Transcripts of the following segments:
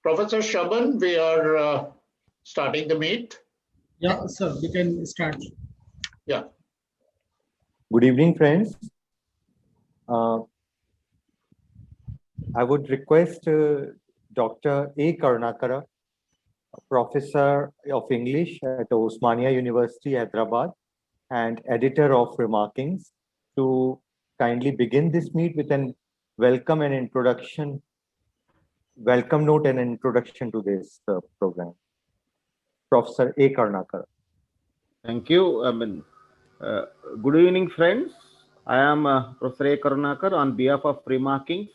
Professor Shaban, we are starting the meet. Yeah, sir, we can start. Yeah. Good evening, friends. I would request Dr. A. Karnakara, Professor of English at Osmania University, Hyderabad, and editor of Remarkings, to kindly begin this meet with an welcome note and introduction to this program. Professor A. Karnakara. Thank you. Good evening, friends. I am Professor A. Karnakar on behalf of Remarkings.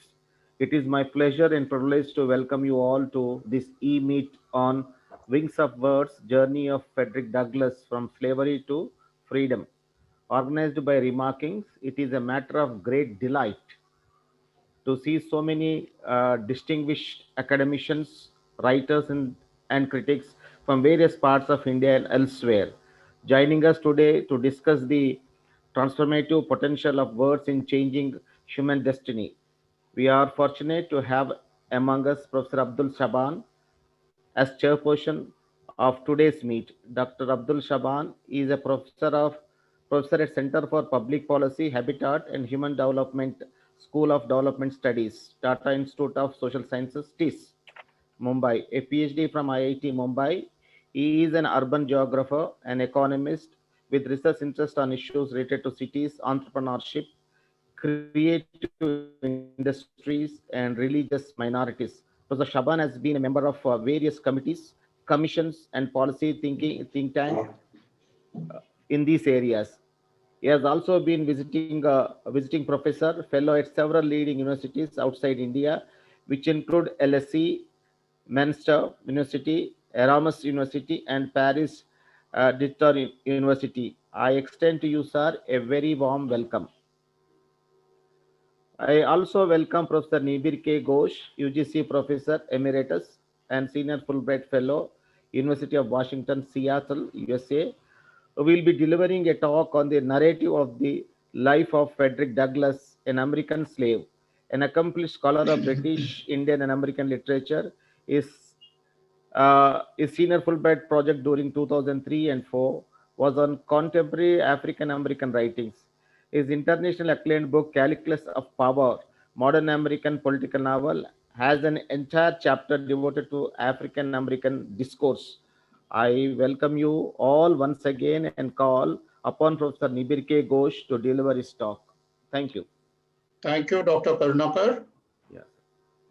It is my pleasure and privilege to welcome you all to this e-meet on Wings of Words, Journey of Frederick Douglass from Slavery to Freedom. Organized by Remarkings, it is a matter of great delight to see so many distinguished academicians, writers, and critics from various parts of India and elsewhere joining us today to discuss the transformative potential of words in changing human destiny. We are fortunate to have among us Professor Abdul Shaban as chairperson of today's meet. Dr. Abdul Shaban is a professor at Center for Public Policy, Habitat and Human Development, School of Development Studies, Tata Institute of Social Sciences, TIS, Mumbai, a PhD from IIT Mumbai. He is an urban geographer, an economist with research interest on issues related to cities, entrepreneurship, creative industries, and religious minorities. Professor Shaban has been a member of various committees, commissions, and policy think tank in these areas. He has also been visiting professor, fellow at several leading universities outside India, which include LSE, Manchester University, Erasmus University, and Paris Digital University. I extend to you, sir, a very warm welcome. I also welcome Professor Nibir K. Ghosh, UGC Professor Emeritus and Senior Fulbright Fellow, University of Washington, Seattle, USA, who will be delivering a talk on the narrative of the life of Frederick Douglass, an American slave, an accomplished scholar of British, Indian, and American literature. His Senior Fulbright project during 2003 and 4 was on contemporary African American writings. His international acclaimed book, Calculus of Power, Modern American Political Novel, has an entire chapter devoted to African American discourse. I welcome you all once again and call upon Professor Nibir K. Ghosh to deliver his talk. Thank you. Thank you, Dr. Karnakar. Yes.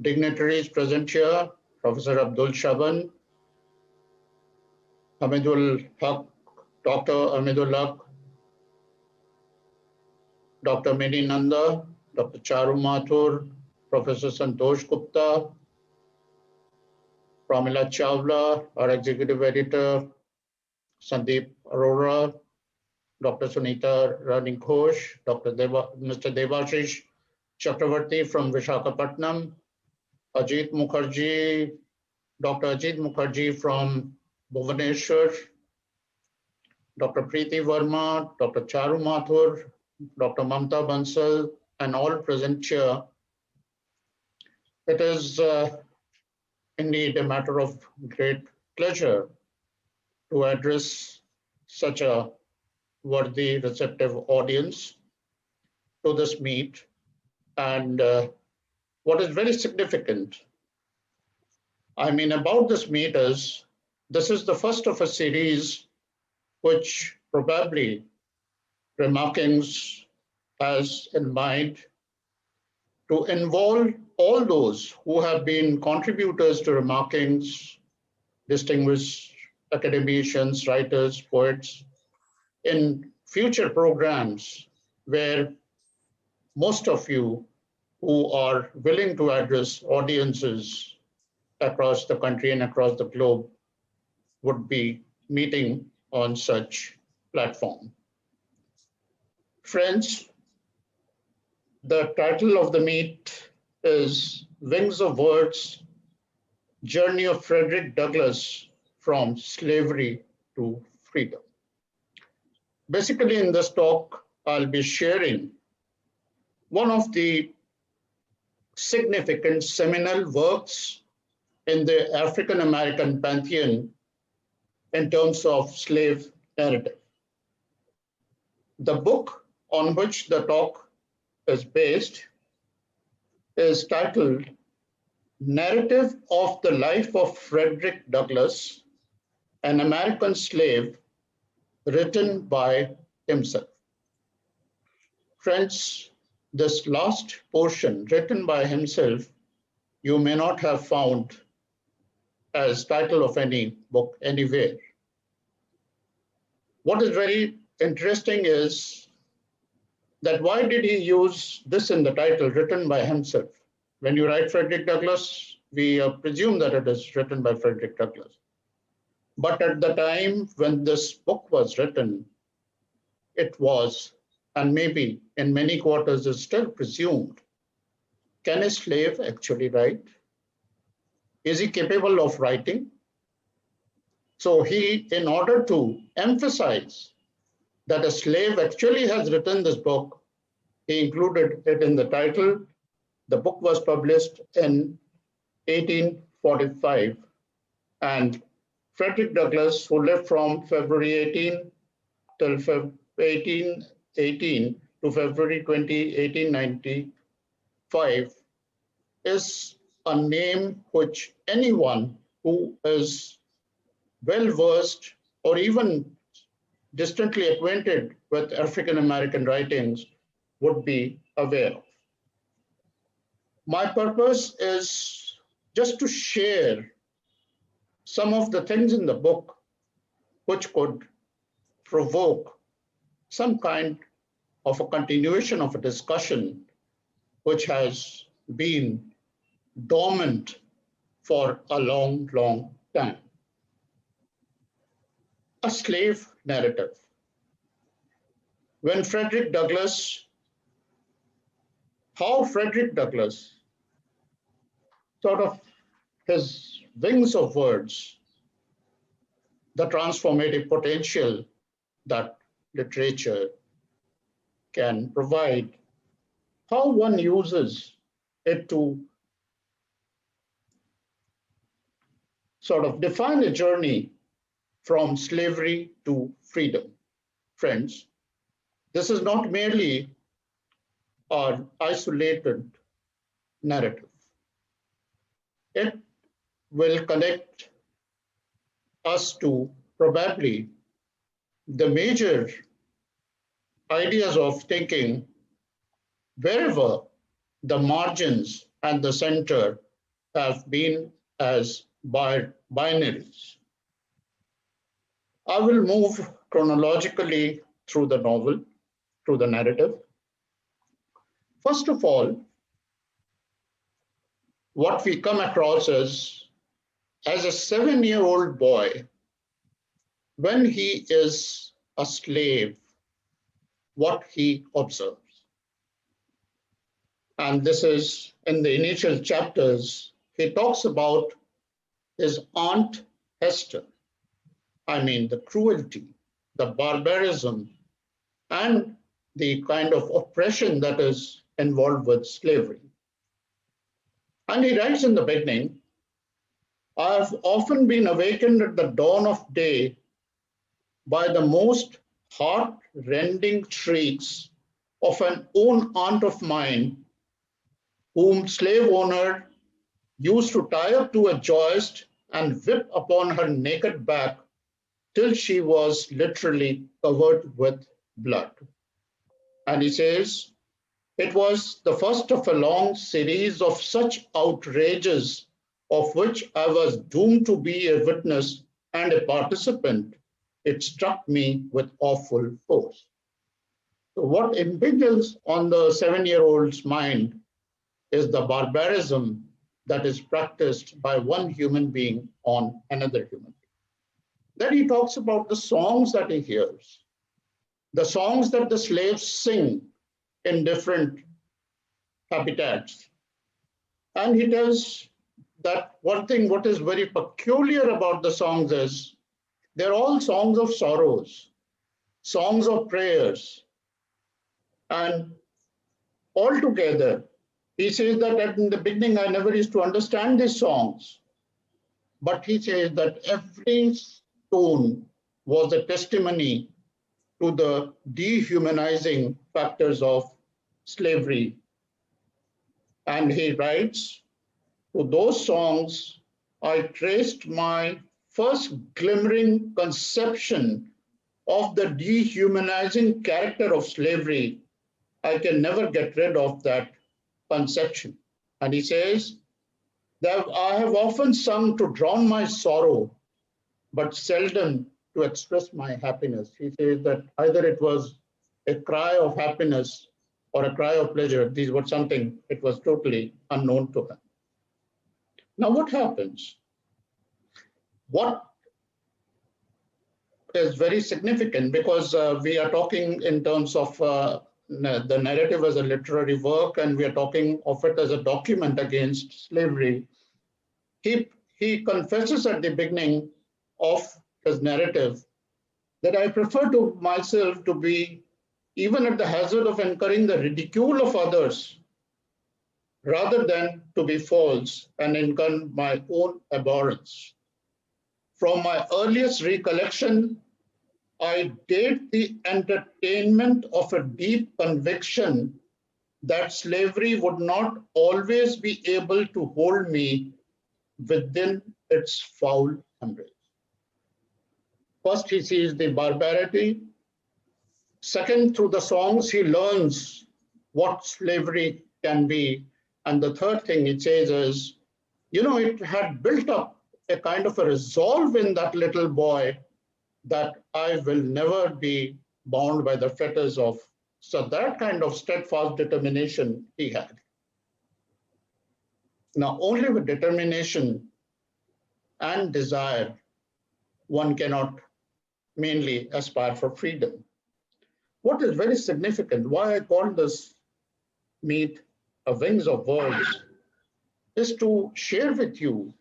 Dignitaries present here, Professor Abdul Shaban, Hamidul Haq, Dr. Hamidul Haq, Dr. Mini Nanda, Dr. Charu Mathur, Professor Santosh Gupta, Pramila Chawla, our executive editor, Sandeep Arora, Dr. Sunita Rani Ghosh, Mr. Devashish Chakravarti from Vishakhapatnam, Ajit Mukherjee, Dr. Ajit Mukherjee from Bhubaneswar, Dr. Preeti Verma, Dr. Charu Mathur, Dr. Mamta Bansal, and all present here. It is indeed a matter of great pleasure to address such a worthy, receptive audience to this meet. And what is very significant, about this meet is, this is the first of a series which probably Remarkings has in mind to involve all those who have been contributors to Remarkings, distinguished academicians, writers, poets, in future programs where most of you who are willing to address audiences across the country and across the globe would be meeting on such platform. Friends, the title of the meet is Wings of Words, Journey of Frederick Douglass from Slavery to Freedom. Basically, in this talk, I'll be sharing one of the significant seminal works in the African American pantheon in terms of slave narrative. The book on which the talk is based is titled Narrative of the Life of Frederick Douglass, an American Slave, written by himself. Friends, this last portion, written by himself, you may not have found as title of any book anywhere. What is very interesting is that why did he use this in the title, written by himself? When you write Frederick Douglass, we presume that it is written by Frederick Douglass. But at the time when this book was written, it was, and maybe in many quarters is still presumed, can a slave actually write? Is he capable of writing? So he, in order to emphasize that a slave actually has written this book, he included it in the title. The book was published in 1845, and Frederick Douglass, who lived from February 18 till 1818 to February 20, 1895, is a name which anyone who is well-versed or even distantly acquainted with African American writings would be aware of. My purpose is just to share some of the things in the book which could provoke some kind of a continuation of a discussion which has been dormant for a long, long time. A slave narrative. When Frederick Douglass, how Frederick Douglass, sort of his wings of words, the transformative potential that literature can provide, how one uses it to sort of define a journey from slavery to freedom. Friends, this is not merely an isolated narrative. It will connect us to probably the major ideas of thinking wherever the margins and the center have been as binaries. I will move chronologically through the novel, through the narrative. First of all, what we come across is, as a 7-year-old boy, when he is a slave, what he observes. And this is in the initial chapters, he talks about his Aunt Hester. I mean, the cruelty, the barbarism, and the kind of oppression that is involved with slavery. And he writes in the beginning, I have often been awakened at the dawn of day by the most heart-rending shrieks of an own aunt of mine, whom slave owner used to tie up to a joist and whip upon her naked back till she was literally covered with blood. And he says, it was the first of a long series of such outrages of which I was doomed to be a witness and a participant. It struck me with awful force. So what impinges on the 7-year-old's mind is the barbarism that is practiced by one human being on another human being. Then he talks about the songs that he hears, the songs that the slaves sing in different habitats. And he tells that one thing, what is very peculiar about the songs is, they're all songs of sorrows, songs of prayers. And altogether, he says that in the beginning, I never used to understand these songs. but he says that every stone was a testimony to the dehumanizing factors of slavery. And he writes, to those songs, I traced my first glimmering conception of the dehumanizing character of slavery. I can never get rid of that conception. And he says, that I have often sung to drown my sorrow, but seldom to express my happiness. He says that either it was a cry of happiness or a cry of pleasure. These were something, it was totally unknown to him. Now what happens? What is very significant, because we are talking in terms of the narrative as a literary work, and we are talking of it as a document against slavery. He confesses at the beginning of his narrative that I prefer to myself to be, even at the hazard of incurring the ridicule of others, rather than to be false and incur my own abhorrence. From my earliest recollection, I date the entertainment of a deep conviction that slavery would not always be able to hold me within its foul embrace. First, he sees the barbarity. Second, through the songs, he learns what slavery can be. And the third thing it says is, it had built up a kind of a resolve in that little boy that I will never be bound by the fetters of. So that kind of steadfast determination he had. Now, only with determination and desire, one cannot mainly aspire for freedom. What is very significant, why I call this meet a Wings of Words, is to share with you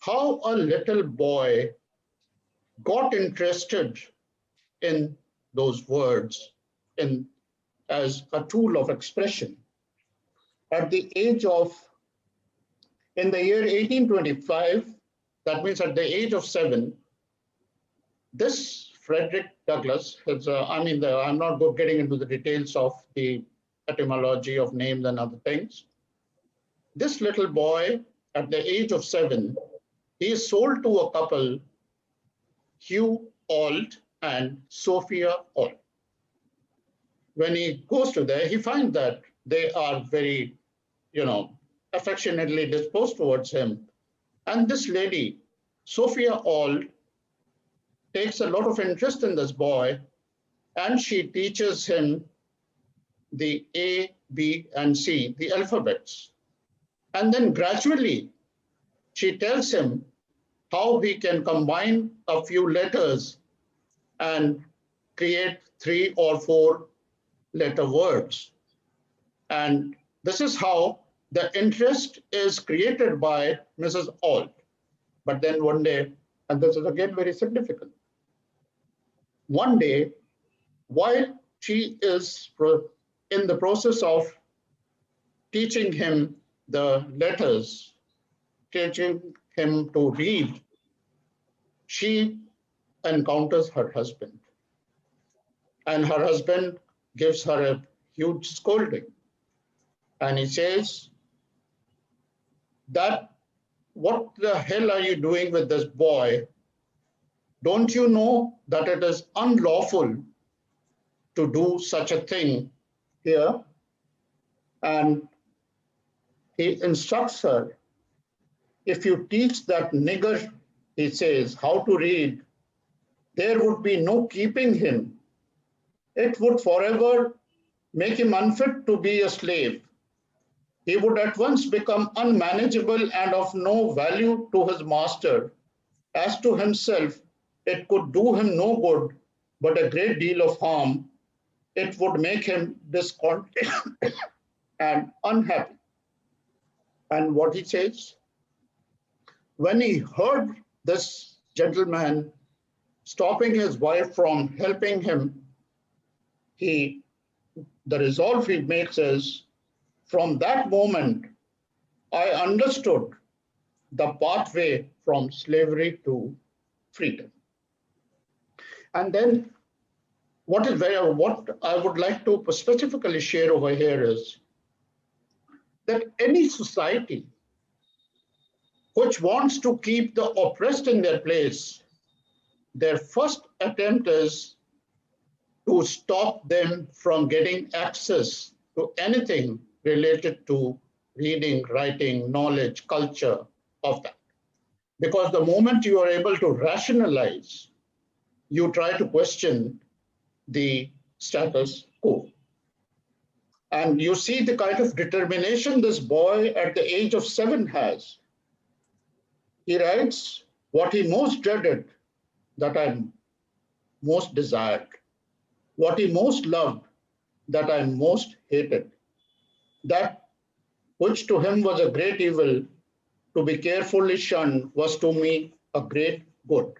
how a little boy got interested in those words as a tool of expression. At the age of, in the year 1825, that means at the age of 7, this Frederick Douglass, I'm not getting into the details of the etymology of names and other things. This little boy, at the age of 7, he is sold to a couple, Hugh Ault and Sophia Ault. When he goes to there, he finds that they are very, affectionately disposed towards him. And this lady, Sophia Ault, takes a lot of interest in this boy, and she teaches him the A, B, and C, the alphabets. And then gradually, she tells him how he can combine a few letters and create 3 or 4 letter words. And this is how the interest is created by Mrs. Ault. But then one day, and this is again very significant, one day, while she is in the process of teaching him the letters, teaching him to read, she encounters her husband. And her husband gives her a huge scolding. And he says, what the hell are you doing with this boy? Don't you know that it is unlawful to do such a thing here? And he instructs her, if you teach that nigger, he says, how to read, there would be no keeping him. It would forever make him unfit to be a slave. He would at once become unmanageable and of no value to his master. As to himself, it could do him no good, but a great deal of harm. It would make him discontented and unhappy. And what he says, when he heard this gentleman stopping his wife from helping him, the resolve he makes is, from that moment, I understood the pathway from slavery to freedom. And then what I would like to specifically share over here is that any society which wants to keep the oppressed in their place, their first attempt is to stop them from getting access to anything related to reading, writing, knowledge, culture of that. Because the moment you are able to rationalize, you try to question the status quo. And you see the kind of determination this boy at the age of 7 has. He writes, what he most dreaded, that I most desired. What he most loved, that I most hated. That which to him was a great evil, to be carefully shunned, was to me a great good.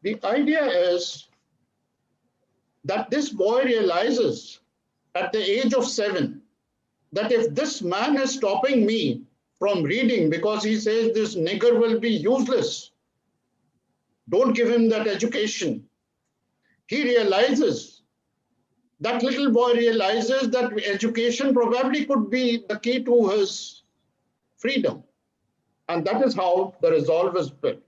The idea is that this boy realizes at the age of 7 that if this man is stopping me from reading because he says this nigger will be useless, don't give him that education. He realizes, that little boy realizes that education probably could be the key to his freedom. And that is how the resolve is built.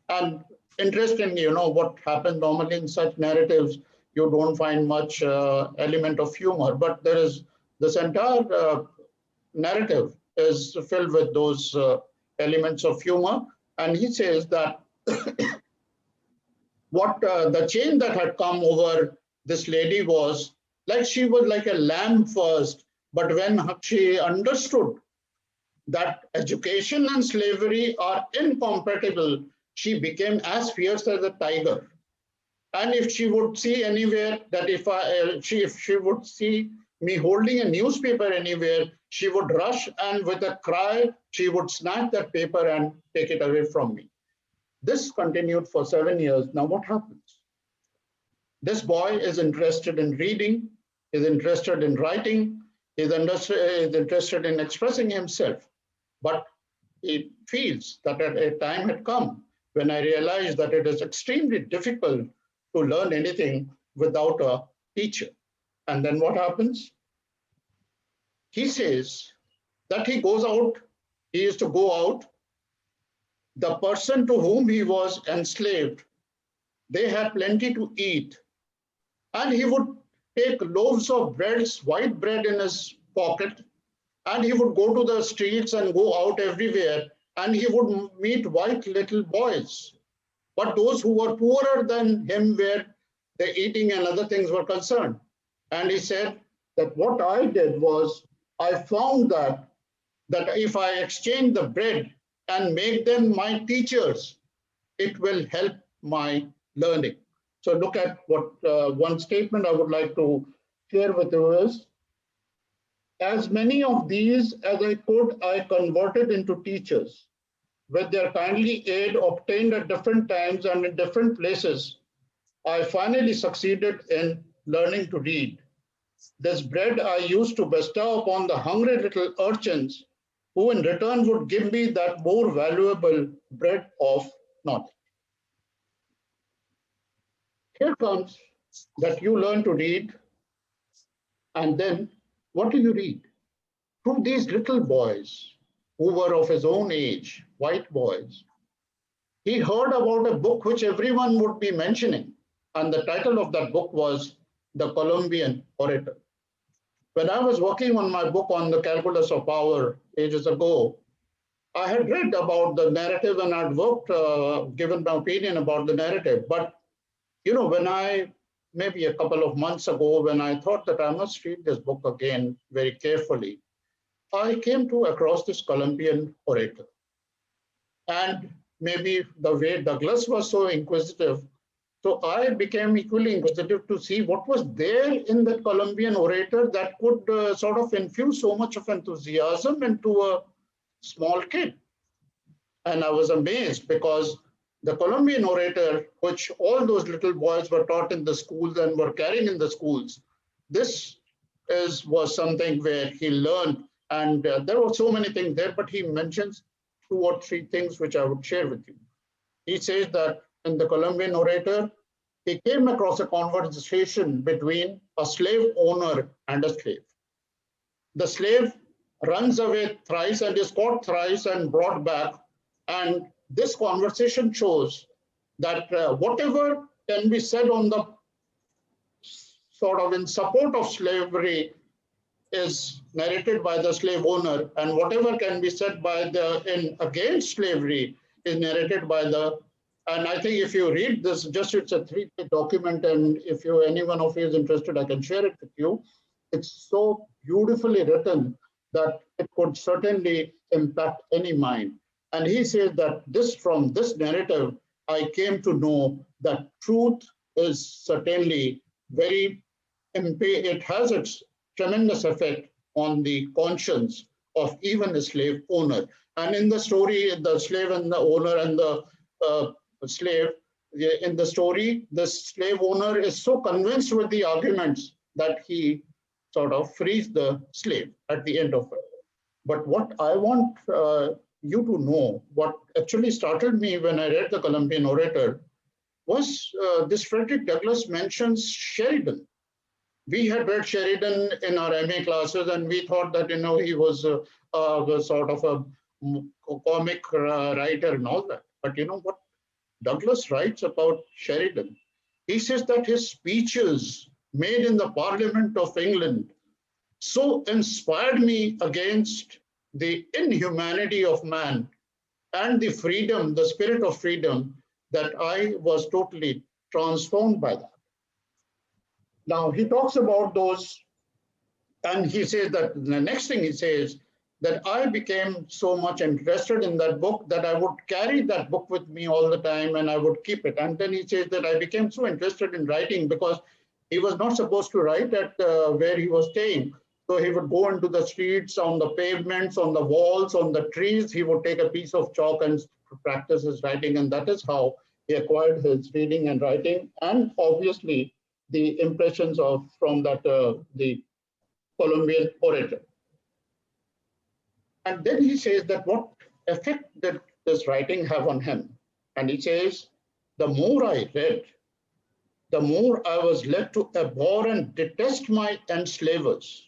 And interestingly, what happens normally in such narratives, you don't find much element of humor, but there is this entire narrative is filled with those elements of humor. And he says that what the change that had come over this lady was like she was like a lamb first, but when she understood that education and slavery are incompatible, she became as fierce as a tiger. And if she would see anywhere that if she would see me holding a newspaper anywhere, she would rush and with a cry, she would snatch that paper and take it away from me. This continued for 7 years. Now what happens? This boy is interested in reading, is interested in writing, is interested in expressing himself. But he feels that a time had come when I realized that it is extremely difficult to learn anything without a teacher. And then what happens? He says that he goes out, he used to go out. The person to whom he was enslaved, they had plenty to eat. And he would take loaves of bread, white bread in his pocket, and he would go to the streets and go out everywhere, and he would meet white little boys. But those who were poorer than him were the eating and other things were concerned. And he said that what I did was I found that if I exchange the bread and make them my teachers, it will help my learning. So look at what one statement I would like to share with you is, as many of these as I could, I converted into teachers. With their kindly aid obtained at different times and in different places, I finally succeeded in learning to read. This bread I used to bestow upon the hungry little urchins, who in return would give me that more valuable bread of knowledge. Here comes that you learn to read, and then what do you read? Through these little boys who were of his own age, white boys, he heard about a book which everyone would be mentioning, and the title of that book was The Colombian Orator. When I was working on my book on the calculus of power ages ago, I had read about the narrative and I'd worked, given my opinion about the narrative. But, when maybe a couple of months ago, when I thought that I must read this book again very carefully, I came across this Colombian orator. And maybe the way Douglas was so inquisitive, so I became equally inquisitive to see what was there in the Colombian orator that could sort of infuse so much of enthusiasm into a small kid. And I was amazed because the Colombian orator, which all those little boys were taught in the schools and were carrying in the schools, this was something where he learned, and there were so many things there, but he mentions 2 or 3 things which I would share with you. He says that in the Colombian Orator, he came across a conversation between a slave owner and a slave. The slave runs away thrice and is caught thrice and brought back. And this conversation shows that whatever can be said on the sort of in support of slavery is narrated by the slave owner, and whatever can be said by the against slavery is narrated by the. And I think if you read this, just it's a 3-page document, and if any one of you is interested, I can share it with you. It's so beautifully written that it could certainly impact any mind. And he says that from this narrative, I came to know that truth is certainly it has its tremendous effect on the conscience of even a slave owner. And in the story, the slave and the owner and the slave, in the story, the slave owner is so convinced with the arguments that he sort of frees the slave at the end of it. But what I want you to know, what actually startled me when I read the Colombian Orator was this Frederick Douglass mentions Sheridan. We had read Sheridan in our MA classes, and we thought that he was sort of a comic writer and all that. But you know what Douglass writes about Sheridan? He says that his speeches made in the Parliament of England so inspired me against the inhumanity of man and the freedom, the spirit of freedom, that I was totally transformed by that. Now, he talks about those, and he says that the next thing he says, that I became so much interested in that book that I would carry that book with me all the time and I would keep it. And then he says that I became so interested in writing because he was not supposed to write at where he was staying. So he would go into the streets, on the pavements, on the walls, on the trees. He would take a piece of chalk and practice his writing. And that is how he acquired his reading and writing. And obviously, the impressions from that the Colombian Orator. And then he says that what effect did this writing have on him? And he says, the more I read, the more I was led to abhor and detest my enslavers.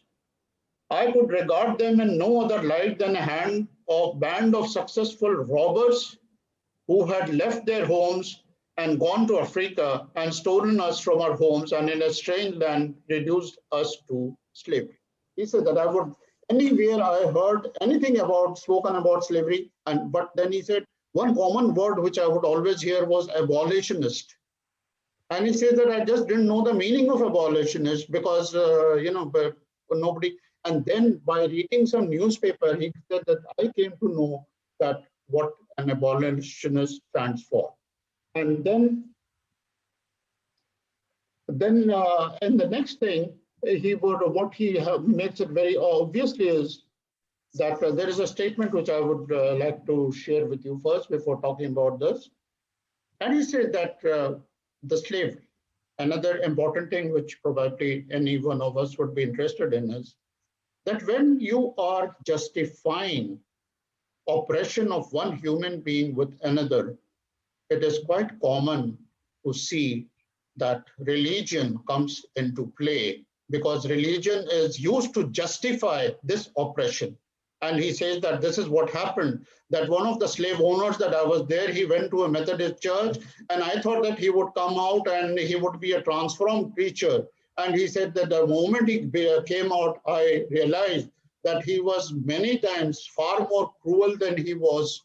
I could regard them in no other light than a band of successful robbers who had left their homes and gone to Africa and stolen us from our homes and in a strange land reduced us to slavery. He said that I would, anywhere I heard anything spoken about slavery, but then he said one common word which I would always hear was abolitionist. And he said that I just didn't know the meaning of abolitionist because, nobody. And then by reading some newspaper, he said that I came to know that what an abolitionist stands for. And then in the next thing, what he makes it very obviously is that there is a statement which I would like to share with you first before talking about this. And he said that the slavery, another important thing which probably any one of us would be interested in is that when you are justifying oppression of one human being with another, it is quite common to see that religion comes into play because religion is used to justify this oppression. And he says that this is what happened, that one of the slave owners that I was there, he went to a Methodist church and I thought that he would come out and he would be a transformed preacher. And he said that the moment he came out, I realized that he was many times far more cruel than he was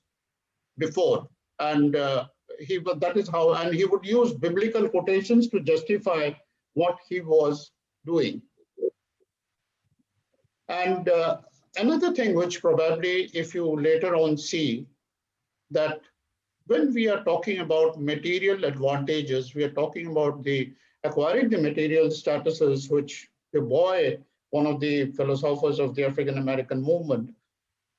before. And that is how, and he would use biblical quotations to justify what he was doing. And another thing which probably, if you later on see, that when we are talking about material advantages, we are talking about acquiring the material statuses, which Du Bois, one of the philosophers of the African American movement,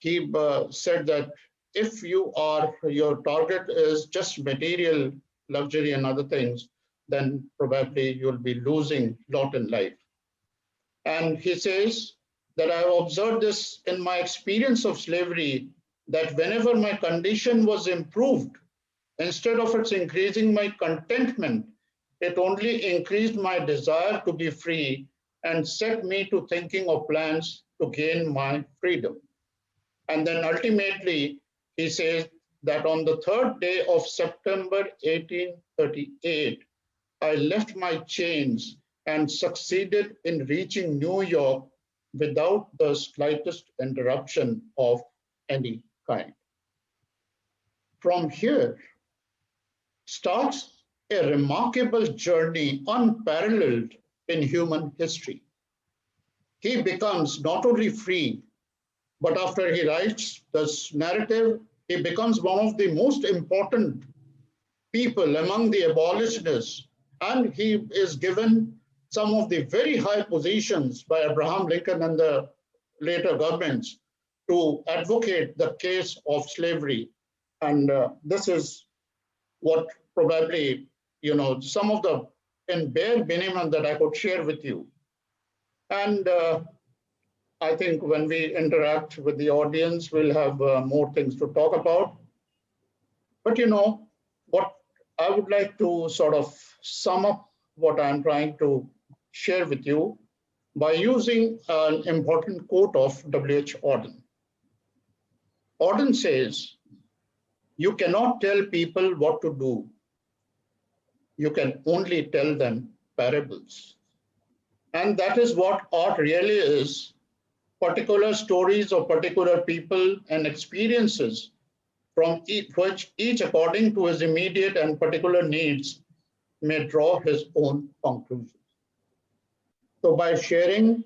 he said that if your target is just material luxury and other things, then probably you'll be losing a lot in life. And he says that I have observed this in my experience of slavery, that whenever my condition was improved, instead of its increasing my contentment, it only increased my desire to be free and set me to thinking of plans to gain my freedom. And then ultimately, he says that on the 3rd day of September 1838, I left my chains and succeeded in reaching New York without the slightest interruption of any kind. From here starts a remarkable journey unparalleled in human history. He becomes not only free, but after he writes this narrative, he becomes one of the most important people among the abolitionists, and he is given some of the very high positions by Abraham Lincoln and the later governments to advocate the case of slavery. And this is what probably, some of the in bare minimum that I could share with you. And I think when we interact with the audience, we'll have more things to talk about. But what I would like to sort of sum up what I'm trying to share with you by using an important quote of W.H. Auden. Auden says, "You cannot tell people what to do. You can only tell them parables." And that is what art really is, particular stories of particular people and experiences from which each according to his immediate and particular needs may draw his own conclusions. So by sharing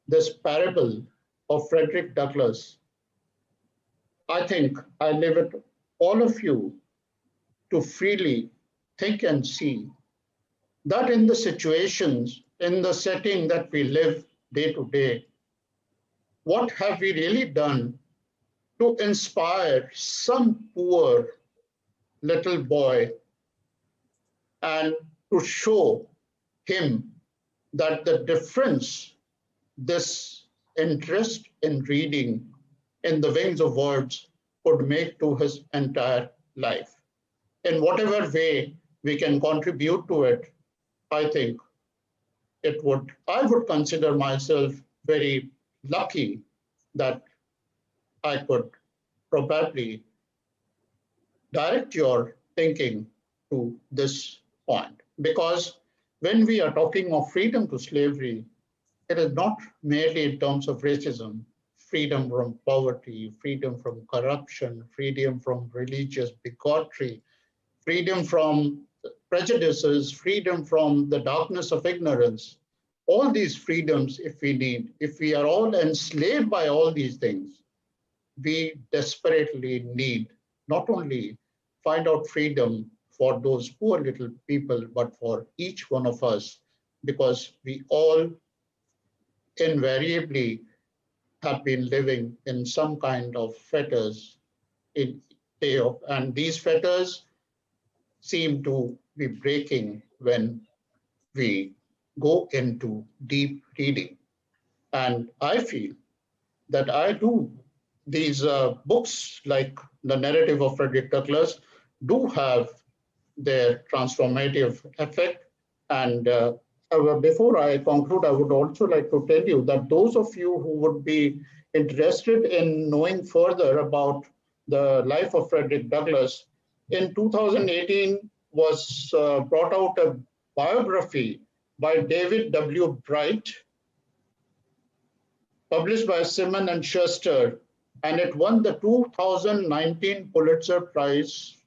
this parable of Frederick Douglass, I think I leave it all of you to freely think and see that in the situations, in the setting that we live day to day, what have we really done to inspire some poor little boy and to show him that the difference this interest in reading in the wings of words could make to his entire life. In whatever way we can contribute to it, I think I would consider myself very lucky that I could probably direct your thinking to this point. Because when we are talking of freedom to slavery, it is not merely in terms of racism, freedom from poverty, freedom from corruption, freedom from religious bigotry, freedom from prejudices, freedom from the darkness of ignorance. All these freedoms, if we are all enslaved by all these things, we desperately need not only find out freedom for those poor little people, but for each one of us, because we all invariably have been living in some kind of fetters and these fetters seem to be breaking when we go into deep reading. And I feel that I do these books like the narrative of Frederick Douglass do have their transformative effect. And before I conclude, I would also like to tell you that those of you who would be interested in knowing further about the life of Frederick Douglass, in 2018 was brought out a biography by David W. Bright, published by Simon and Schuster, and it won the 2019 Pulitzer Prize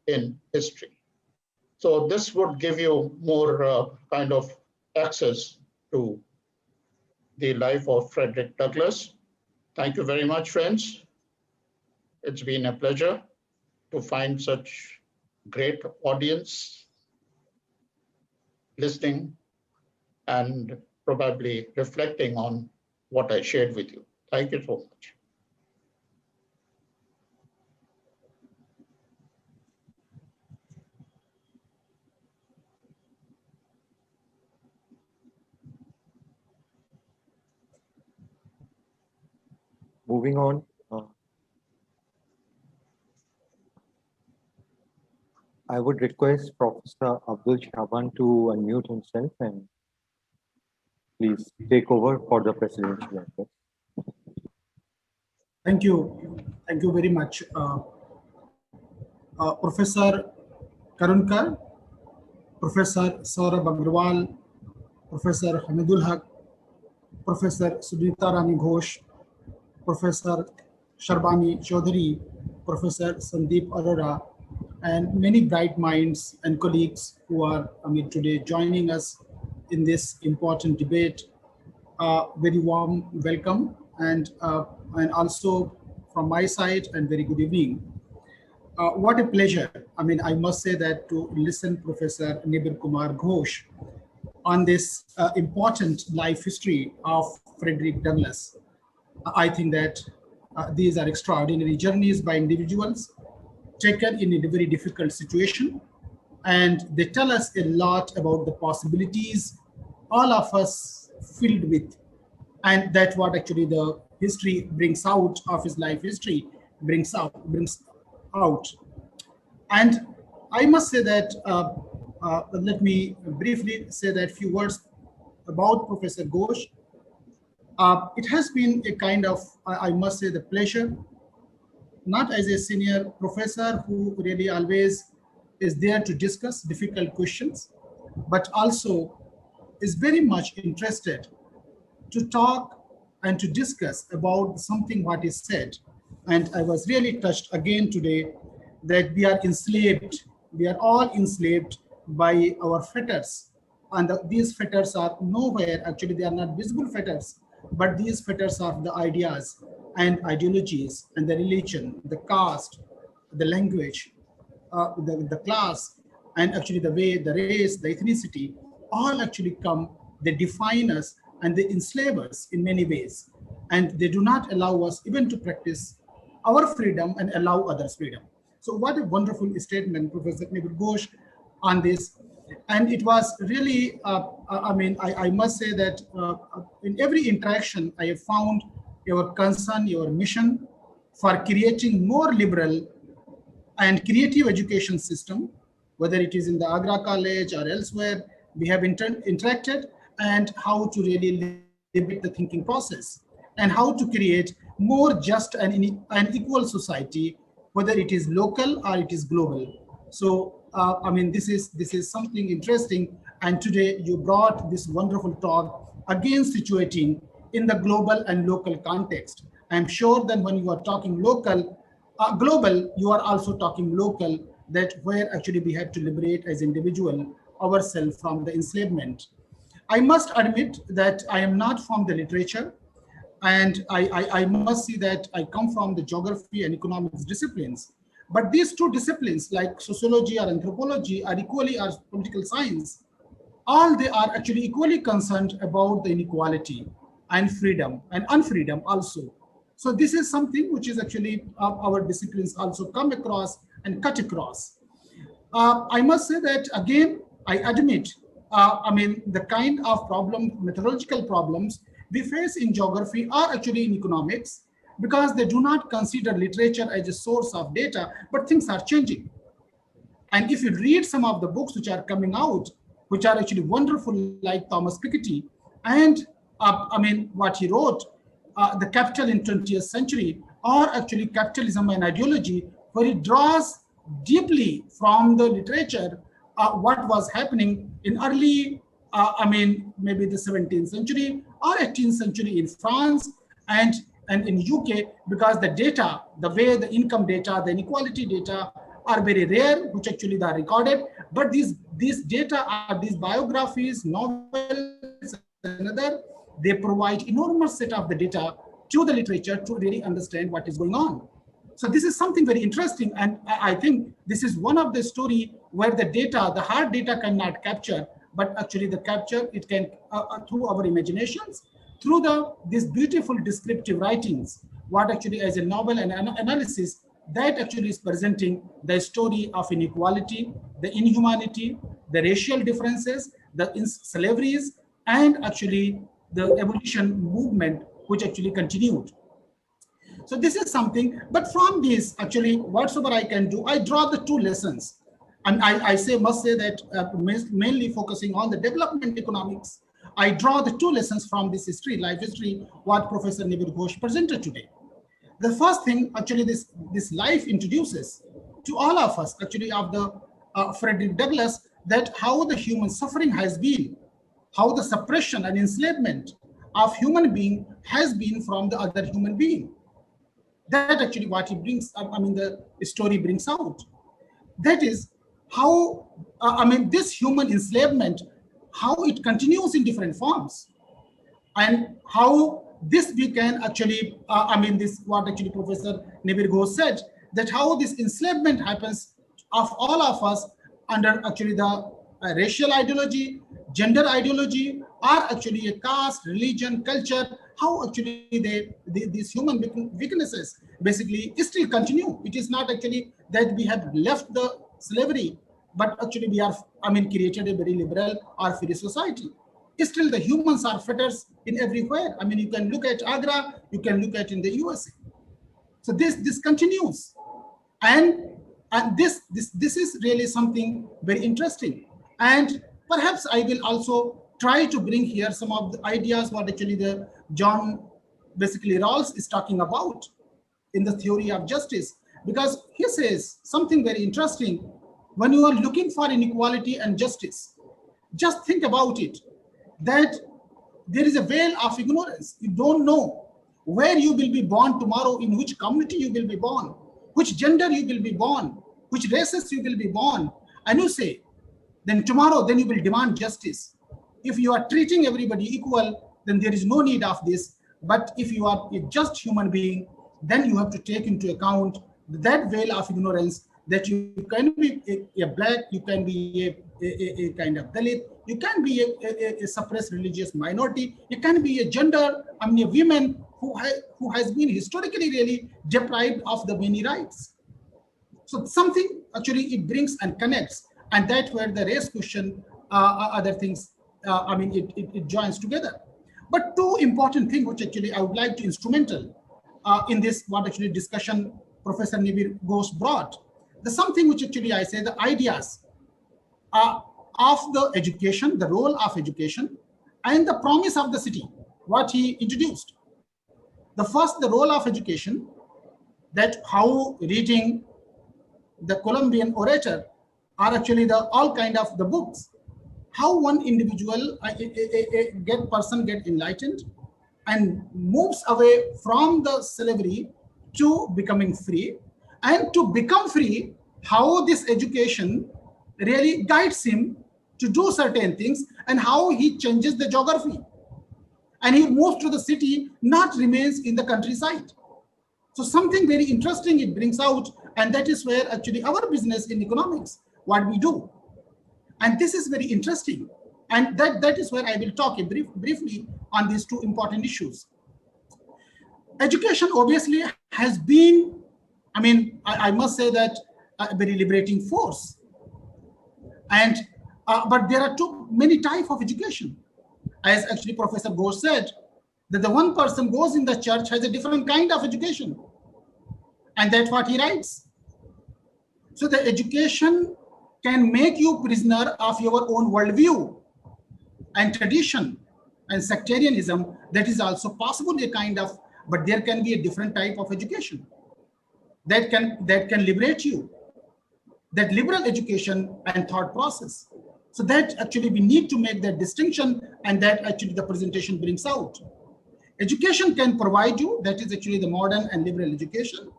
in History. So this would give you more kind of access to the life of Frederick Douglass. Thank you very much, friends. It's been a pleasure to find such great audience listening and probably reflecting on what I shared with you. Thank you so much. Moving on, I would request Professor Abdul Shaban to unmute himself and please take over for the presidential address. Thank you. Thank you very much. Professor Karunkar, Professor Saurabh Agrawal, Professor Hamidul Haq, Professor Sunita Rani Ghosh, Professor Sharbani Chaudhary, Professor Sandeep Arora, and many bright minds and colleagues who are today joining us in this important debate. Very warm welcome, and also from my side, and very good evening. What a pleasure. I must say that to listen Professor Nibir Kumar Ghosh on this important life history of Frederick Douglass. I think that these are extraordinary journeys by individuals taken in a very difficult situation, and they tell us a lot about the possibilities all of us filled with, and that's what actually the history brings out of his life history brings out. And I must say that let me briefly say that few words about Professor Ghosh. It has been a kind of, I must say, the pleasure, not as a senior professor who really always is there to discuss difficult questions, but also is very much interested to talk and to discuss about something what is said. And I was really touched again today that we are enslaved. We are all enslaved by our fetters. And these fetters are nowhere, actually they are not visible fetters, but these fetters are the ideas and ideologies and the religion, the caste, the language, the class, and actually the way, the race, the ethnicity, all actually come, they define us and they enslave us in many ways. And they do not allow us even to practice our freedom and allow others freedom. So what a wonderful statement, Professor Nibir Ghosh, on this. And it was really, I must say that in every interaction, I have found your concern, your mission for creating more liberal and creative education system, whether it is in the Agra College or elsewhere, we have interacted, and how to really limit the thinking process and how to create more just and equal society, whether it is local or it is global. So, this is something interesting. And today you brought this wonderful talk again situating in the global and local context. I'm sure that when you are talking local, global, you are also talking local, that where actually we have to liberate as individual ourselves from the enslavement. I must admit that I am not from the literature, and I must see that I come from the geography and economics disciplines. But these two disciplines, like sociology or anthropology, are equally as political science. All they are actually equally concerned about the inequality and freedom and unfreedom also. So this is something which is actually our disciplines also come across and cut across. I must say that again, I admit, the kind of methodological problems we face in geography are actually in economics, because they do not consider literature as a source of data, but things are changing. And if you read some of the books which are coming out, which are actually wonderful, like Thomas Piketty, and what he wrote, The Capital in 20th Century, or actually Capitalism and Ideology, where he draws deeply from the literature what was happening in early, maybe the 17th century or 18th century in France and in UK, because the data, the way the income data, the inequality data are very rare, which actually they are recorded. But these data are these biographies, novels, and other, they provide enormous set of the data to the literature to really understand what is going on. So this is something very interesting, and I think this is one of the story where the data, the hard data cannot capture, but actually the capture, it can through our imaginations, through these beautiful descriptive writings, what actually as a novel and analysis that actually is presenting the story of inequality, the inhumanity, the racial differences, the slaveries, and actually the evolution movement, which actually continued. So this is something, but from this, actually, whatsoever I can do, I draw the two lessons. and I must say that mainly focusing on the development economics, I draw the two lessons from this history, life history, what Professor Nibir Ghosh presented today. The first thing, actually, this life introduces to all of us, actually, of the Frederick Douglass, that how the human suffering has been, how the suppression and enslavement of human being has been from the other human being. That actually what he brings, the story brings out. That is how, this human enslavement, how it continues in different forms, and how this we can actually, this what actually Professor Nibir Ghosh said, that how this enslavement happens of all of us under actually the racial ideology, gender ideology, or actually a caste, religion, culture, how actually these human weaknesses basically still continue. It is not actually that we have left the slavery, but actually we are, created a very liberal or free society. Still the humans are fetters in everywhere. You can look at Agra, you can look at in the USA. So this continues. And this is really something very interesting. And perhaps I will also try to bring here some of the ideas what actually the John basically Rawls is talking about in the theory of justice, because he says something very interesting. When you are looking for inequality and justice, just think about it, that there is a veil of ignorance. You don't know where you will be born tomorrow, in which community you will be born, which gender you will be born, which races you will be born. And you say, then tomorrow, then you will demand justice. If you are treating everybody equal, then there is no need of this. But if you are a just human being, then you have to take into account that veil of ignorance, that you can be a black, you can be a kind of Dalit, you can be a suppressed religious minority, you can be a gender, a woman who has been historically really deprived of the many rights. So something actually it brings and connects, and that's where the race question, other things, it joins together. But two important things which actually I would like to instrumental in this what actually discussion Professor Nibir Ghosh brought. The something which actually I say the ideas of the education, the role of education, and the promise of the city, what he introduced. The first, the role of education, that how reading the Colombian Orator are actually the all kind of the books, how one individual, person get enlightened and moves away from the slavery to becoming free, and to become free, how this education really guides him to do certain things, and how he changes the geography. And he moves to the city, not remains in the countryside. So something very interesting it brings out, and that is where actually our business in economics, what we do. And this is very interesting. And that is where I will talk briefly on these two important issues. Education obviously has been, I must say that a very liberating force. And but there are too many types of education. As actually Professor Ghosh said, that the one person goes in the church has a different kind of education. And that's what he writes. So the education can make you prisoner of your own worldview and tradition and sectarianism. That is also possible a kind of, but there can be a different type of education that can liberate you. That liberal education and thought process. So that actually we need to make that distinction, and that actually the presentation brings out. Education can provide you, that is actually the modern and liberal education.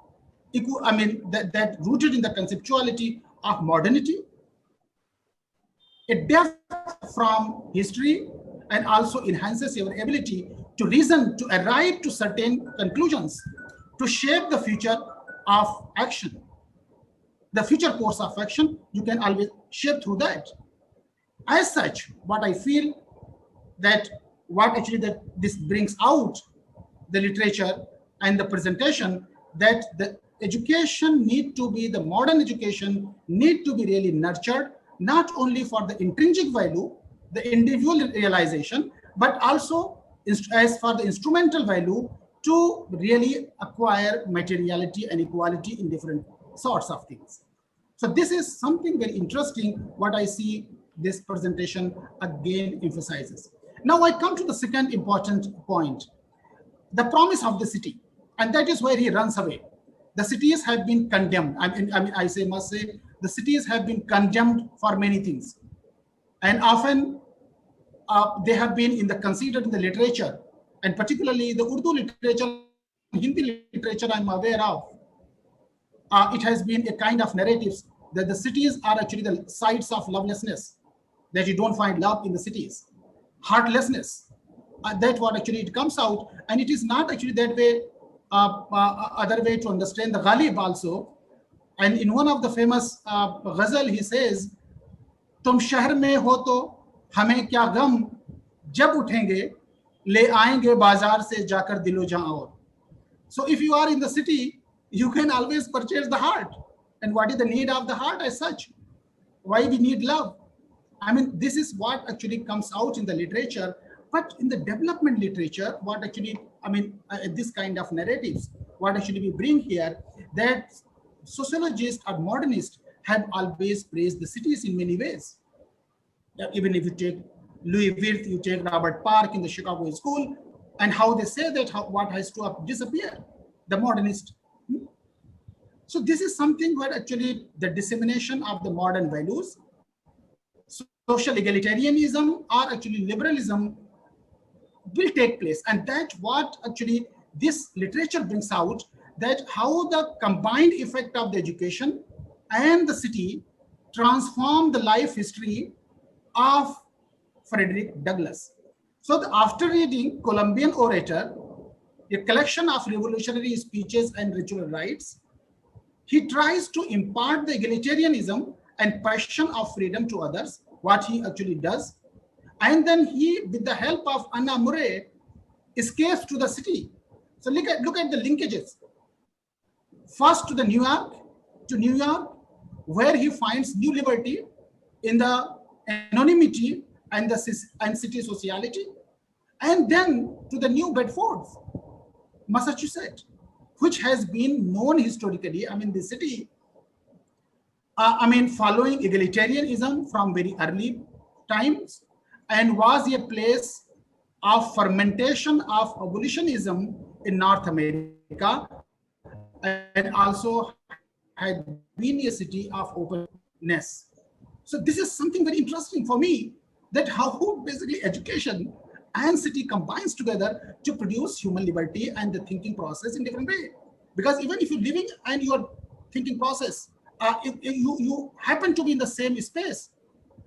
That rooted in the conceptuality of modernity, a depth from history, and also enhances your ability to reason, to arrive to certain conclusions, to shape the future of action. The future course of action, you can always shape through that. As such, what I feel that what actually that this brings out the literature and the presentation, that the education need to be, the modern education need to be really nurtured, not only for the intrinsic value, the individual realization, but also as for the instrumental value to really acquire materiality and equality in different sorts of things. So this is something very interesting, what I see this presentation again emphasizes. Now I come to the second important point, the promise of the city. And that is where he runs away. The cities have been condemned. Must say, the cities have been condemned for many things. And often they have been considered in the literature, and particularly the Urdu literature, Hindi literature I'm aware of. It has been a kind of narratives that the cities are actually the sites of lovelessness, that you don't find love in the cities. Heartlessness, that's what actually it comes out. And it is not actually that way, other way to understand the Ghalib also. And in one of the famous ghazal, he says, तुम शहर में हो तो हमें क्या गम, जब उठेंगे ले आएंगे बाजार से जाकर दिलो जहां और. So if you are in the city, you can always purchase the heart. And what is the need of the heart as such? Why we need love? I mean, this is what actually comes out in the literature. But in the development literature, what actually, this kind of narratives, what actually we bring here, that sociologists or modernists have always praised the cities in many ways. Even if you take Louis Wirth, you take Robert Park in the Chicago School, and how they say that what has to disappear, the modernist. So this is something where actually the dissemination of the modern values, social egalitarianism or actually liberalism will take place. And that's what actually this literature brings out, that how the combined effect of the education and the city transform the life history of Frederick Douglass. So after reading Colombian Orator, a collection of revolutionary speeches and ritual rites, he tries to impart the egalitarianism and passion of freedom to others, what he actually does. And then he, with the help of Anna Murray, escapes to the city. So look at the linkages. First to New York, where he finds new liberty in the anonymity and city sociality, and then to the New Bedford, Massachusetts, which has been known historically, the city, following egalitarianism from very early times, and was a place of fermentation of abolitionism in North America, and also had been a city of openness. So this is something very interesting for me, that how basically education and city combines together to produce human liberty and the thinking process in different way. Because even if you're living and your thinking process, you happen to be in the same space,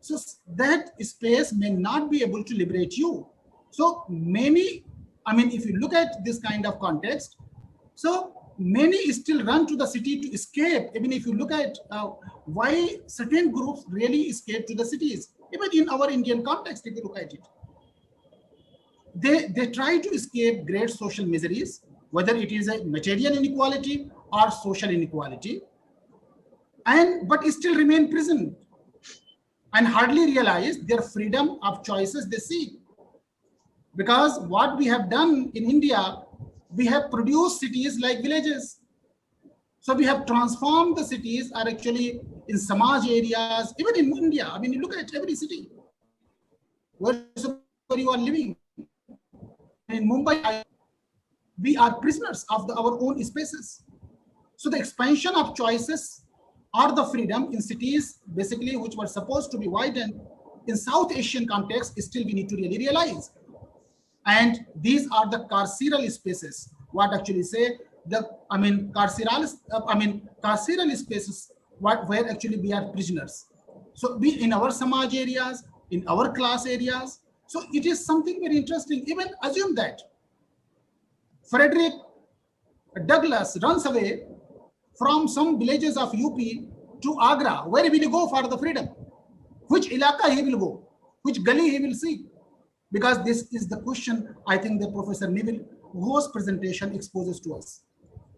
so that space may not be able to liberate you. So many, if you look at this kind of context, so many still run to the city to escape. Even if you look at why certain groups really escape to the cities, even in our Indian context, if you look at it, they try to escape great social miseries, whether it is a material inequality or social inequality, but still remain prisoned and hardly realize their freedom of choices they seek. Because what we have done in India, we have produced cities like villages. So we have transformed the cities are actually in Samaj areas, even in India. You look at every city, wherever you are living. In Mumbai, we are prisoners of our own spaces. So the expansion of choices or the freedom in cities, basically, which were supposed to be widened in South Asian context, still we need to really realize. And these are the carceral spaces. What actually say the carceral spaces, where actually we are prisoners. So we in our Samaj areas, in our class areas. So it is something very interesting. Even assume that Frederick Douglass runs away from some villages of UP to Agra. Where will he go for the freedom? Which ilaka he will go? Which gully he will see? Because this is the question I think that Professor Nibir, whose presentation exposes to us.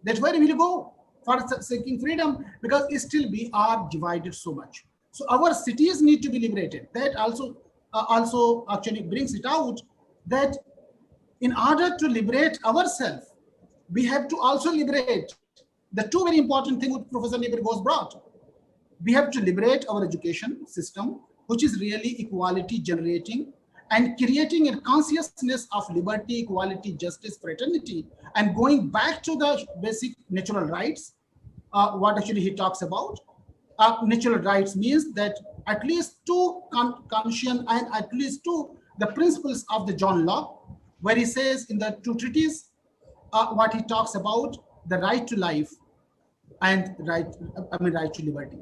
That's where we will go for seeking freedom, because still we are divided so much. So our cities need to be liberated. That also actually brings it out that in order to liberate ourselves, we have to also liberate the two very important things which Professor Nibir Ghosh brought. we have to liberate our education system, which is really equality generating and creating a consciousness of liberty, equality, justice, fraternity, and going back to the basic natural rights, what actually he talks about. Natural rights means that at least two conscience and at least two the principles of the John Locke, where he says in the two treatises, what he talks about the right to life and right to liberty.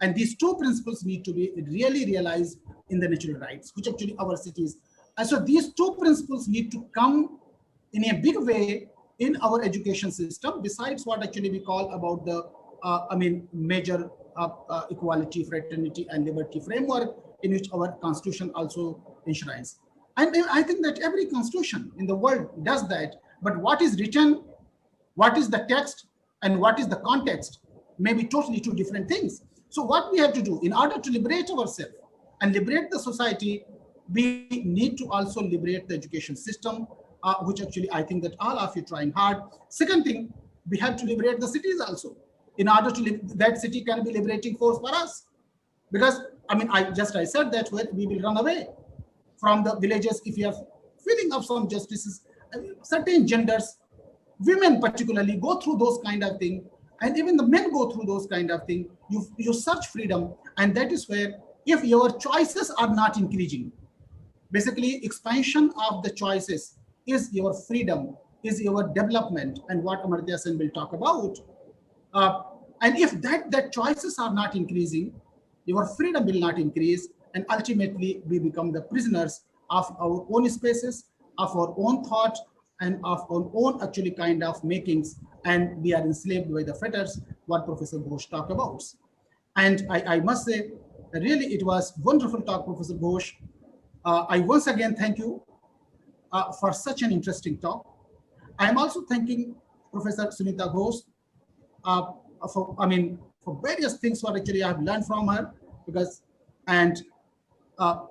And these two principles need to be really realized in the natural rights, which actually our cities. And so these two principles need to come in a big way in our education system, besides what actually we call about the, major equality, fraternity, and liberty framework in which our constitution also enshrines. And I think that every constitution in the world does that, but what is written, what is the text, and what is the context may be totally two different things. So what we have to do in order to liberate ourselves and liberate the society, we need to also liberate the education system, which actually I think that all of you trying hard. Second thing, we have to liberate the cities also. In order to that city can be liberating force for us. Because I said that we will run away from the villages if you have feeling of some justices, certain genders, women particularly go through those kind of things, and even the men go through those kind of things. You search freedom, and that is where if your choices are not increasing, basically expansion of the choices is your freedom, is your development, and what Amartya Sen will talk about. And if that choices are not increasing, your freedom will not increase, and ultimately we become the prisoners of our own spaces, of our own thought, and of our own actually kind of makings, and we are enslaved by the fetters, what Professor Ghosh talked about. And I must say, really it was wonderful talk, Professor Ghosh. I once again thank you for such an interesting talk. I am also thanking Professor Sunita Ghosh for various things what actually I have learned from her, and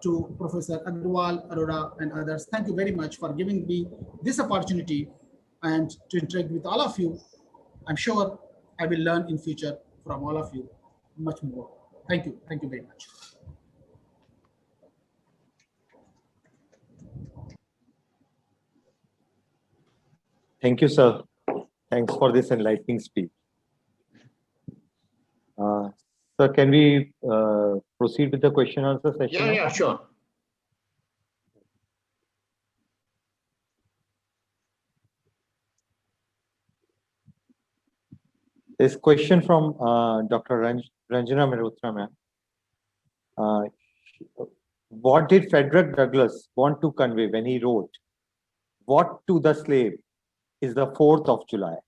to Professor Agrawal, Arora, and others. Thank you very much for giving me this opportunity and to interact with all of you. I'm sure I will learn in future from all of you much more. Thank you. Thank you very much. Thank you, sir. Thanks for this enlightening speech. Sir, can we proceed with the question answer session? Yeah, sure. This question from Dr. Ranjana Mehrotra, ma'am. What did Frederick Douglass want to convey when he wrote, "What to the slave is the 4th of July"?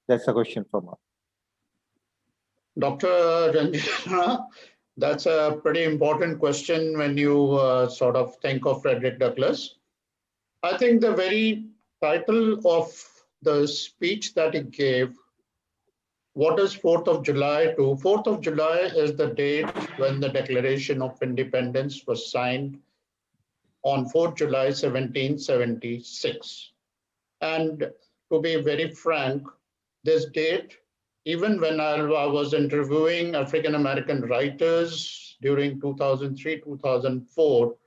That's a question from her. Dr. Ranjana, that's a pretty important question when you sort of think of Frederick Douglass. I think the very title of the speech that he gave, what is 4th of July to? 4th of July is the date when the Declaration of Independence was signed on 4th July 1776. And to be very frank, this date, even when I was interviewing African-American writers during 2003, 2004,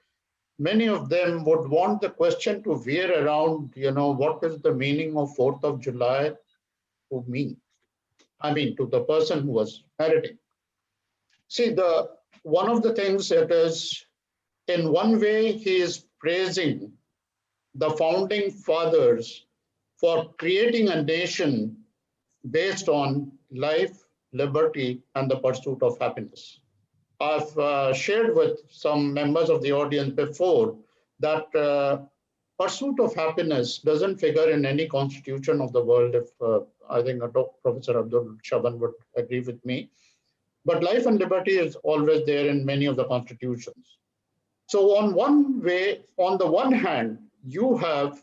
many of them would want the question to veer around, what is the meaning of 4th of July to me? To the person who was narrating. See, one of the things that is, in one way, he is praising the founding fathers for creating a nation based on life, liberty, and the pursuit of happiness. I've shared with some members of the audience before that pursuit of happiness doesn't figure in any constitution of the world. If I think Professor Abdul Shaban would agree with me. But life and liberty is always there in many of the constitutions. So on the one hand, you have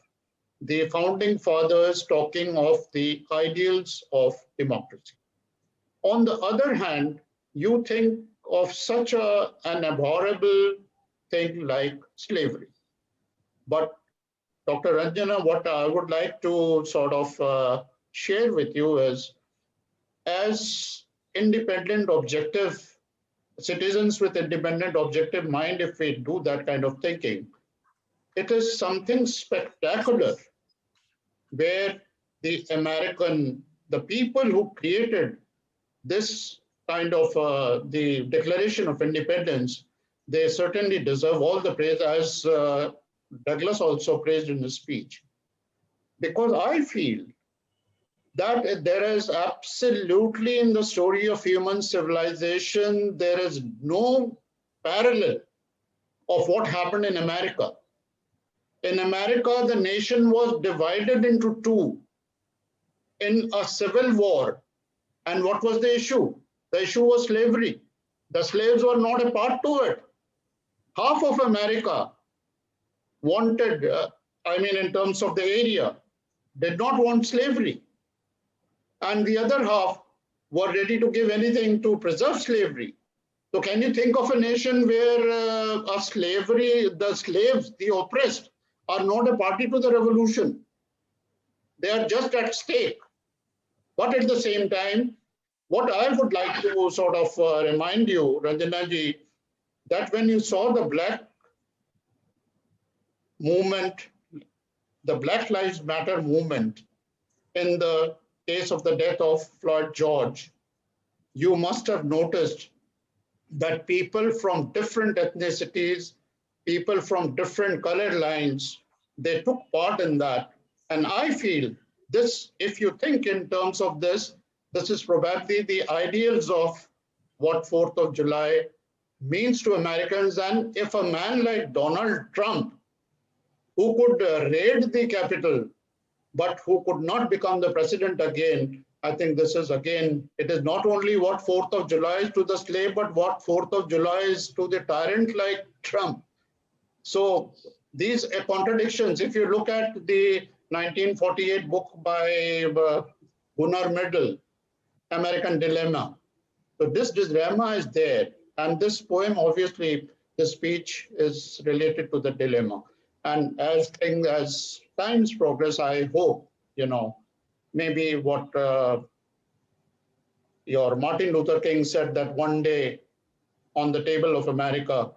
the founding fathers talking of the ideals of democracy. On the other hand, you think of such an abhorrible thing like slavery. But Dr. Ranjana, what I would like to sort of share with you is, as independent, objective citizens with independent, objective mind, if we do that kind of thinking, it is something spectacular where the people who created this kind of the Declaration of Independence, they certainly deserve all the praise, as Douglas also praised in his speech. Because I feel that there is absolutely in the story of human civilization, there is no parallel of what happened in America. In America, the nation was divided into two in a civil war. And what was the issue? The issue was slavery. The slaves were not a part to it. Half of America wanted, in terms of the area, did not want slavery. And the other half were ready to give anything to preserve slavery. So can you think of a nation where the slaves, the oppressed, are not a party to the revolution? They are just at stake. But at the same time, what I would like to sort of remind you, Ranjanaji, that when you saw the Black movement, the Black Lives Matter movement, in the case of the death of Floyd George, you must have noticed that people from different ethnicities, people from different color lines, they took part in that. And I feel this, if you think in terms of this is probably the ideals of what 4th of July means to Americans. And if a man like Donald Trump, who could raid the Capitol, but who could not become the president again, I think this is again, it is not only what 4th of July is to the slave, but what 4th of July is to the tyrant like Trump. So these contradictions, if you look at the 1948 book by Gunnar Myrdal, American Dilemma. So this dilemma is there. And this poem, obviously, the speech is related to the dilemma. And as times progress, I hope, maybe what your Martin Luther King said, that one day on the table of America,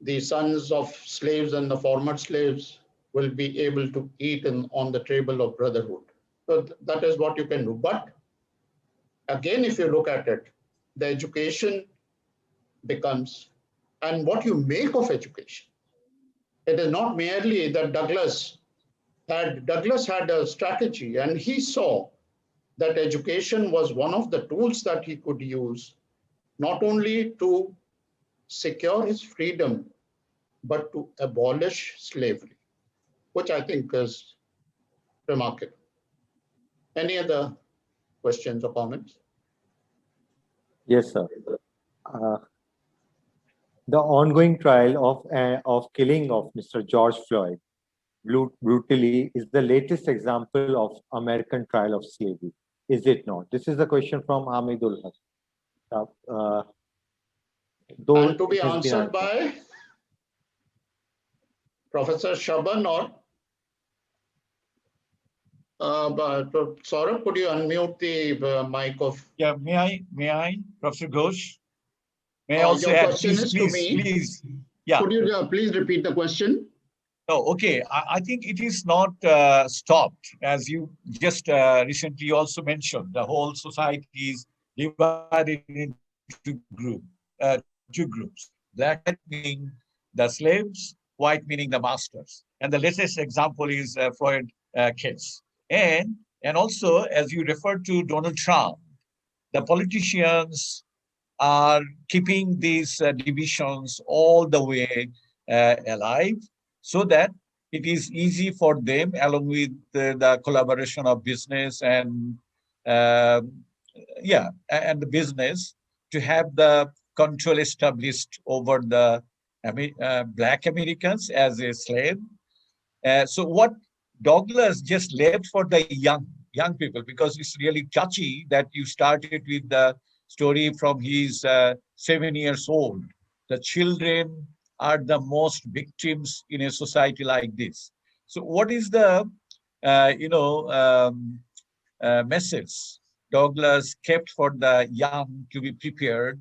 the sons of slaves and the former slaves will be able to eat on the table of brotherhood. So that is what you can do. But again, if you look at it, the education becomes, and what you make of education. It is not merely that Douglas had a strategy, and he saw that education was one of the tools that he could use, not only to secure his freedom, but to abolish slavery, which I think is remarkable. Any other questions or comments? Yes, sir. The ongoing trial of killing of Mr. George Floyd brutally is the latest example of American trial of slavery, is it not? This is a question from Hamidul Haq. And to be answered by Professor Shaban or Saurabh, could you unmute the mic of? Yeah, may I, Professor Ghosh? May I also your add, question is to me. Please. Yeah. Could you please repeat the question? Oh, okay. I think it is not stopped, as you just recently also mentioned. The whole society is divided into two groups. Black meaning the slaves, white meaning the masters. And the latest example is Floyd case. And also, as you referred to Donald Trump, the politicians are keeping these divisions all the way alive, so that it is easy for them, along with the collaboration of business and the business, to have the control established over the Black Americans as a slave. So what Douglas just left for the young people, because it's really touchy that you started with the story from his 7 years old. The children are the most victims in a society like this. So what is the message Douglas kept for the young to be prepared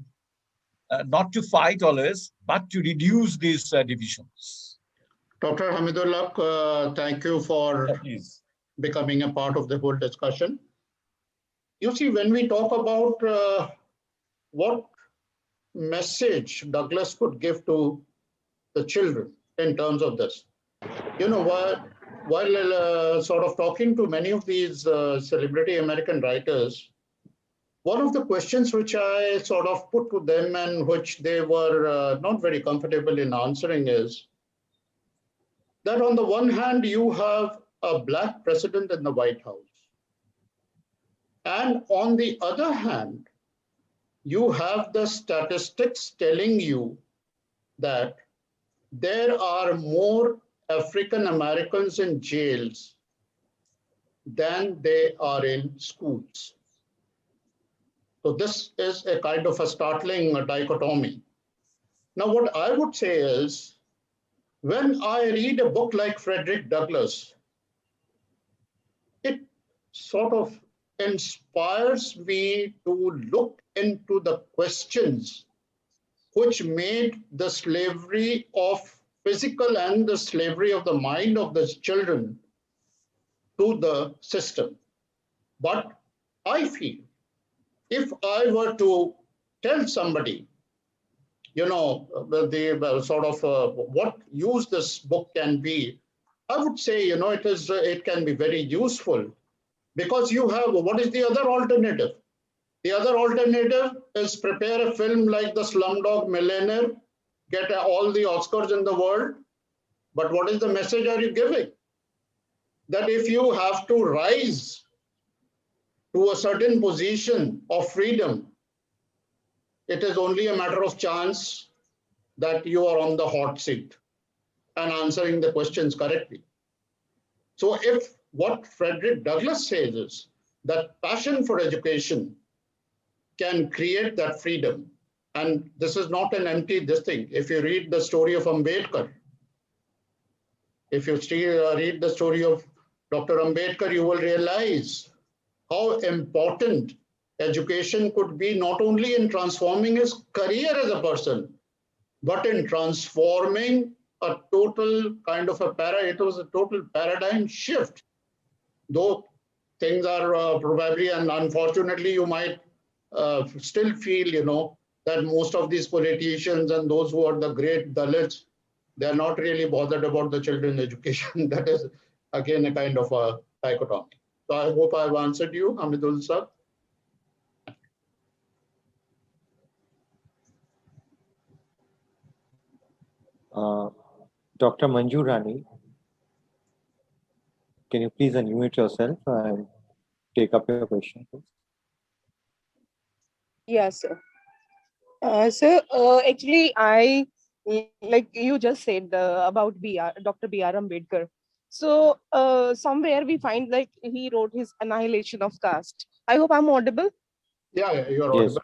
not to fight always, but to reduce these divisions. Dr. Hamidullah, thank you for becoming a part of the whole discussion. You see, when we talk about what message Douglas could give to the children in terms of this, you know, while sort of talking to many of these celebrity American writers, one of the questions which I sort of put to them and which they were not very comfortable in answering is that on the one hand, you have a Black president in the White House. And on the other hand, you have the statistics telling you that there are more African Americans in jails than they are in schools. So this is a kind of a startling dichotomy. Now, what I would say is, when I read a book like Frederick Douglass, it sort of inspires me to look into the questions which made the slavery of physical and the slavery of the mind of the children to the system. But I feel if I were to tell somebody, you know, the sort of what use this book can be, I would say, you know, it can be very useful because you have, what is the other alternative? The other alternative is prepare a film like The Slumdog Millionaire, get all the Oscars in the world. But what is the message are you giving? That if you have to rise to a certain position of freedom, it is only a matter of chance that you are on the hot seat and answering the questions correctly. So if what Frederick Douglass says is that passion for education can create that freedom, and this is not an empty this thing. If you read the story of Ambedkar, if you read the story of Dr. Ambedkar, you will realize how important education could be, not only in transforming his career as a person, but in transforming a total kind of it was a total paradigm shift. Though things are probably, and unfortunately, you might still feel, you know, that most of these politicians and those who are the great Dalits, they're not really bothered about the children's education. That is, again, a kind of a dichotomy. So I hope I've answered you, Hamidul sir. Dr. Manju Rani, can you please unmute yourself and take up your question, please? Yes, sir. Actually, like you just said about Dr. B.R. Ambedkar. So somewhere we find like he wrote his Annihilation of Caste. I hope I'm audible. Yeah, you're audible.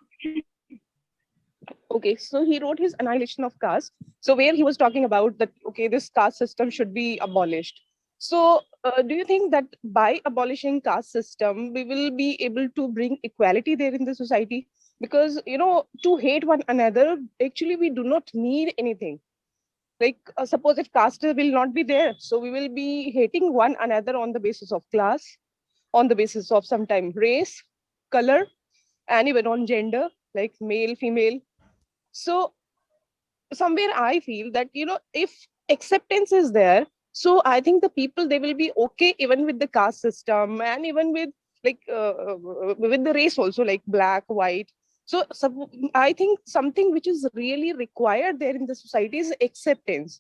Okay, so he wrote his Annihilation of Caste. So where he was talking about that, okay, this caste system should be abolished. So do you think that by abolishing caste system, we will be able to bring equality there in the society? Because, you know, to hate one another, actually, we do not need anything. Like, suppose if caste will not be there, so we will be hating one another on the basis of class, on the basis of sometimes race, color, and even on gender, like male, female. So somewhere I feel that, you know, if acceptance is there, so I think the people, they will be okay even with the caste system and even with like with the race also, like black, white. So I think something which is really required there in the society is acceptance.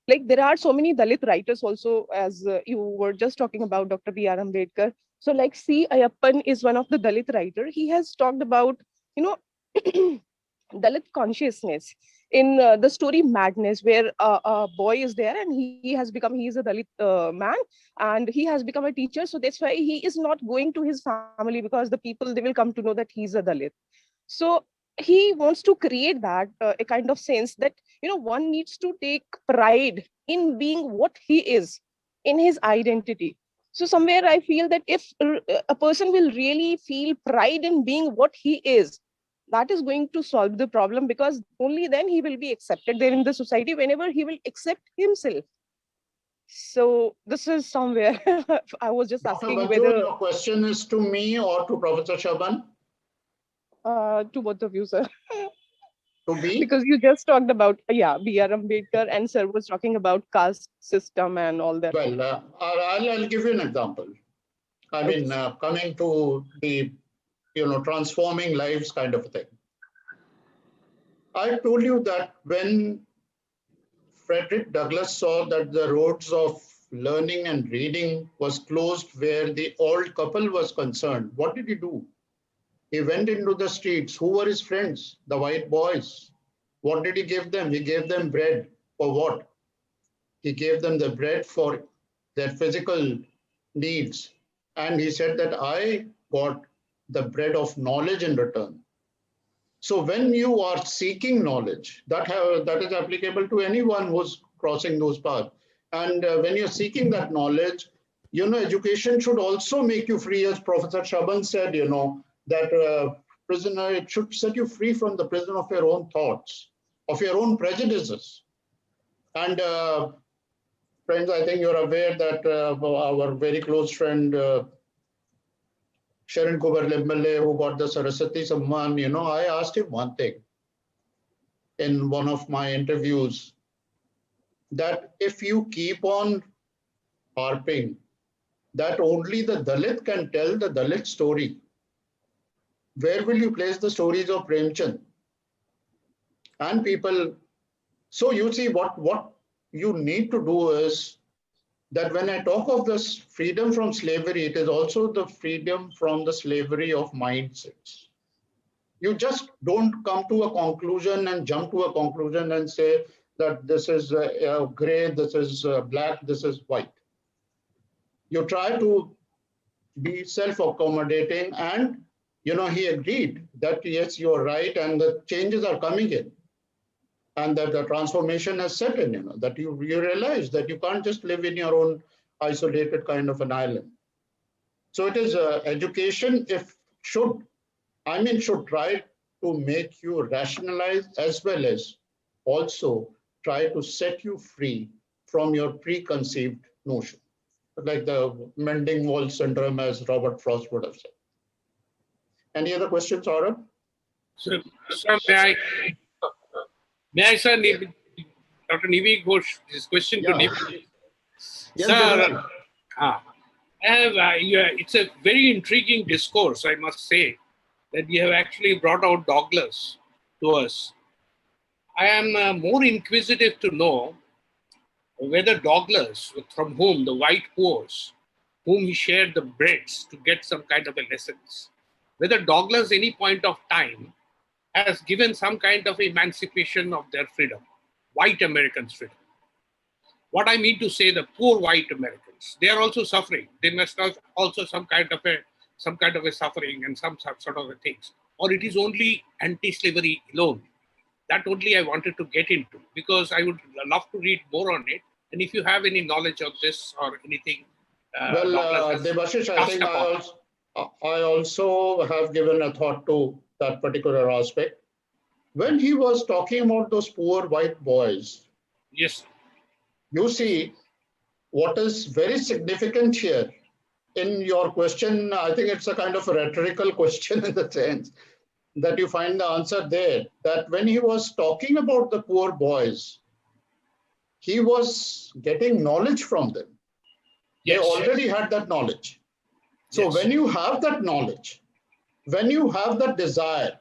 Like there are so many Dalit writers also, as you were just talking about Dr. B.R. Ambedkar. So like C. Ayappan is one of the Dalit writer. He has talked about, you know, Dalit consciousness in the story Madness, where a boy is there and he is a Dalit man, and he has become a teacher. So that's why he is not going to his family, because the people, they will come to know that he's a Dalit. So he wants to create that a kind of sense that, you know, one needs to take pride in being what he is, in his identity. So somewhere I feel that if a person will really feel pride in being what he is, that is going to solve the problem, because only then he will be accepted there in the society, whenever he will accept himself. So this is somewhere I was just Dr. asking Bajjo, whether your question is to me or to Professor Shaban? to both of you, sir. To me? Because you just talked about, yeah, B.R. Ambedkar, and sir was talking about caste system and all that. Well, I'll give you an example. I mean, coming to the, transforming lives kind of a thing. I told you that when Frederick Douglass saw that the roads of learning and reading was closed where the old couple was concerned, what did he do? He went into the streets. Who were his friends? The white boys. What did he give them? He gave them bread. For what? He gave them the bread for their physical needs. And he said that I got the bread of knowledge in return. So when you are seeking knowledge, that is applicable to anyone who's crossing those paths. And when you're seeking that knowledge, education should also make you free, as Professor Shaban said, that prisoner, it should set you free from the prison of your own thoughts, of your own prejudices. And friends, I think you're aware that our very close friend, Sharon Kubar-Limballe, who got the Saraswati Samman, I asked him one thing in one of my interviews, that if you keep on harping that only the Dalit can tell the Dalit story, where will you place the stories of Premchand and people? So you see, what you need to do is that when I talk of this freedom from slavery, it is also the freedom from the slavery of mindsets. You just don't come to a conclusion and jump to a conclusion and say that this is gray, this is black, this is white. You try to be self-accommodating, and he agreed that yes, you're right, and the changes are coming in, and that the transformation has set in. That you realize that you can't just live in your own isolated kind of an island. So it is education should try to make you rationalize, as well as also try to set you free from your preconceived notion, like the mending wall syndrome, as Robert Frost would have said. Any other questions, Aura? Sir, may I, sir, Dr. Nibir Ghosh, this question to Nibir. Yes, Sir, it's a very intriguing discourse, I must say, that you have actually brought out Douglas to us. I am more inquisitive to know whether Douglas, from whom the white poors, whom he shared the breads to get some kind of a lessons, whether Douglas any point of time has given some kind of emancipation of their freedom, white Americans' freedom. What I mean to say, the poor white Americans, they are also suffering. They must have also some kind of a suffering and some sort of a things. Or it is only anti-slavery alone. That only I wanted to get into, because I would love to read more on it. And if you have any knowledge of this or anything, Debashish, I think I also have given a thought to that particular aspect. When he was talking about those poor white boys, yes, you see, what is very significant here in your question, I think it's a kind of a rhetorical question in the sense that you find the answer there, that when he was talking about the poor boys, he was getting knowledge from them. They already had that knowledge. So when you have that knowledge, when you have that desire,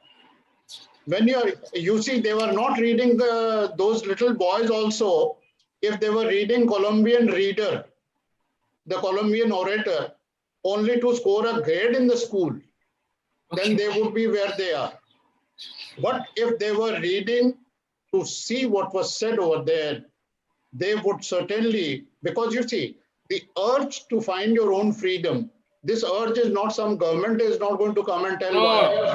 when you see, they were not reading those little boys also. If they were reading Colombian Reader, the Colombian Orator, only to score a grade in the school, then they would be where they are. But if they were reading to see what was said over there, they would certainly, because you see, the urge to find your own freedom, this urge is not, some government is not going to come and tell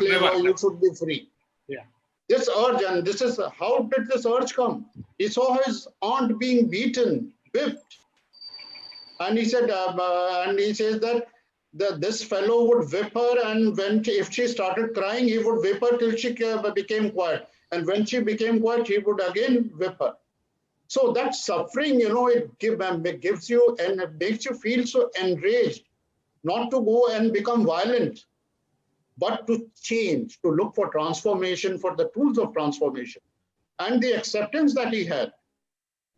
you should be free. Yeah. This urge, and this is, how did this urge come? He saw his aunt being beaten, whipped. And he said, and he says that this fellow would whip her, and if she started crying, he would whip her till she became quiet. And when she became quiet, he would again whip her. So that suffering, it gives you and it makes you feel so enraged, not to go and become violent, but to change, to look for transformation, for the tools of transformation. And the acceptance that he had,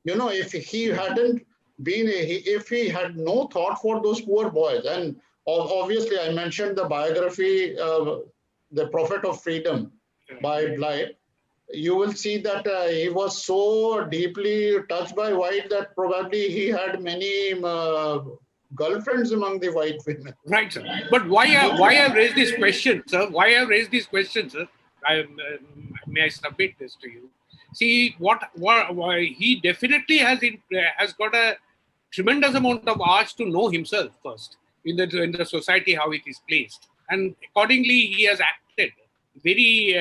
if he hadn't been, if he had no thought for those poor boys, and obviously I mentioned the biography, The Prophet of Freedom by Blythe, you will see that he was so deeply touched by white that probably he had many girlfriends among the white women. Right, sir. But why I raised this question, sir? Why I raised this question, sir? May I submit this to you? See, why he definitely has got a tremendous amount of arts to know himself first in the society, how it is placed, and accordingly he has acted very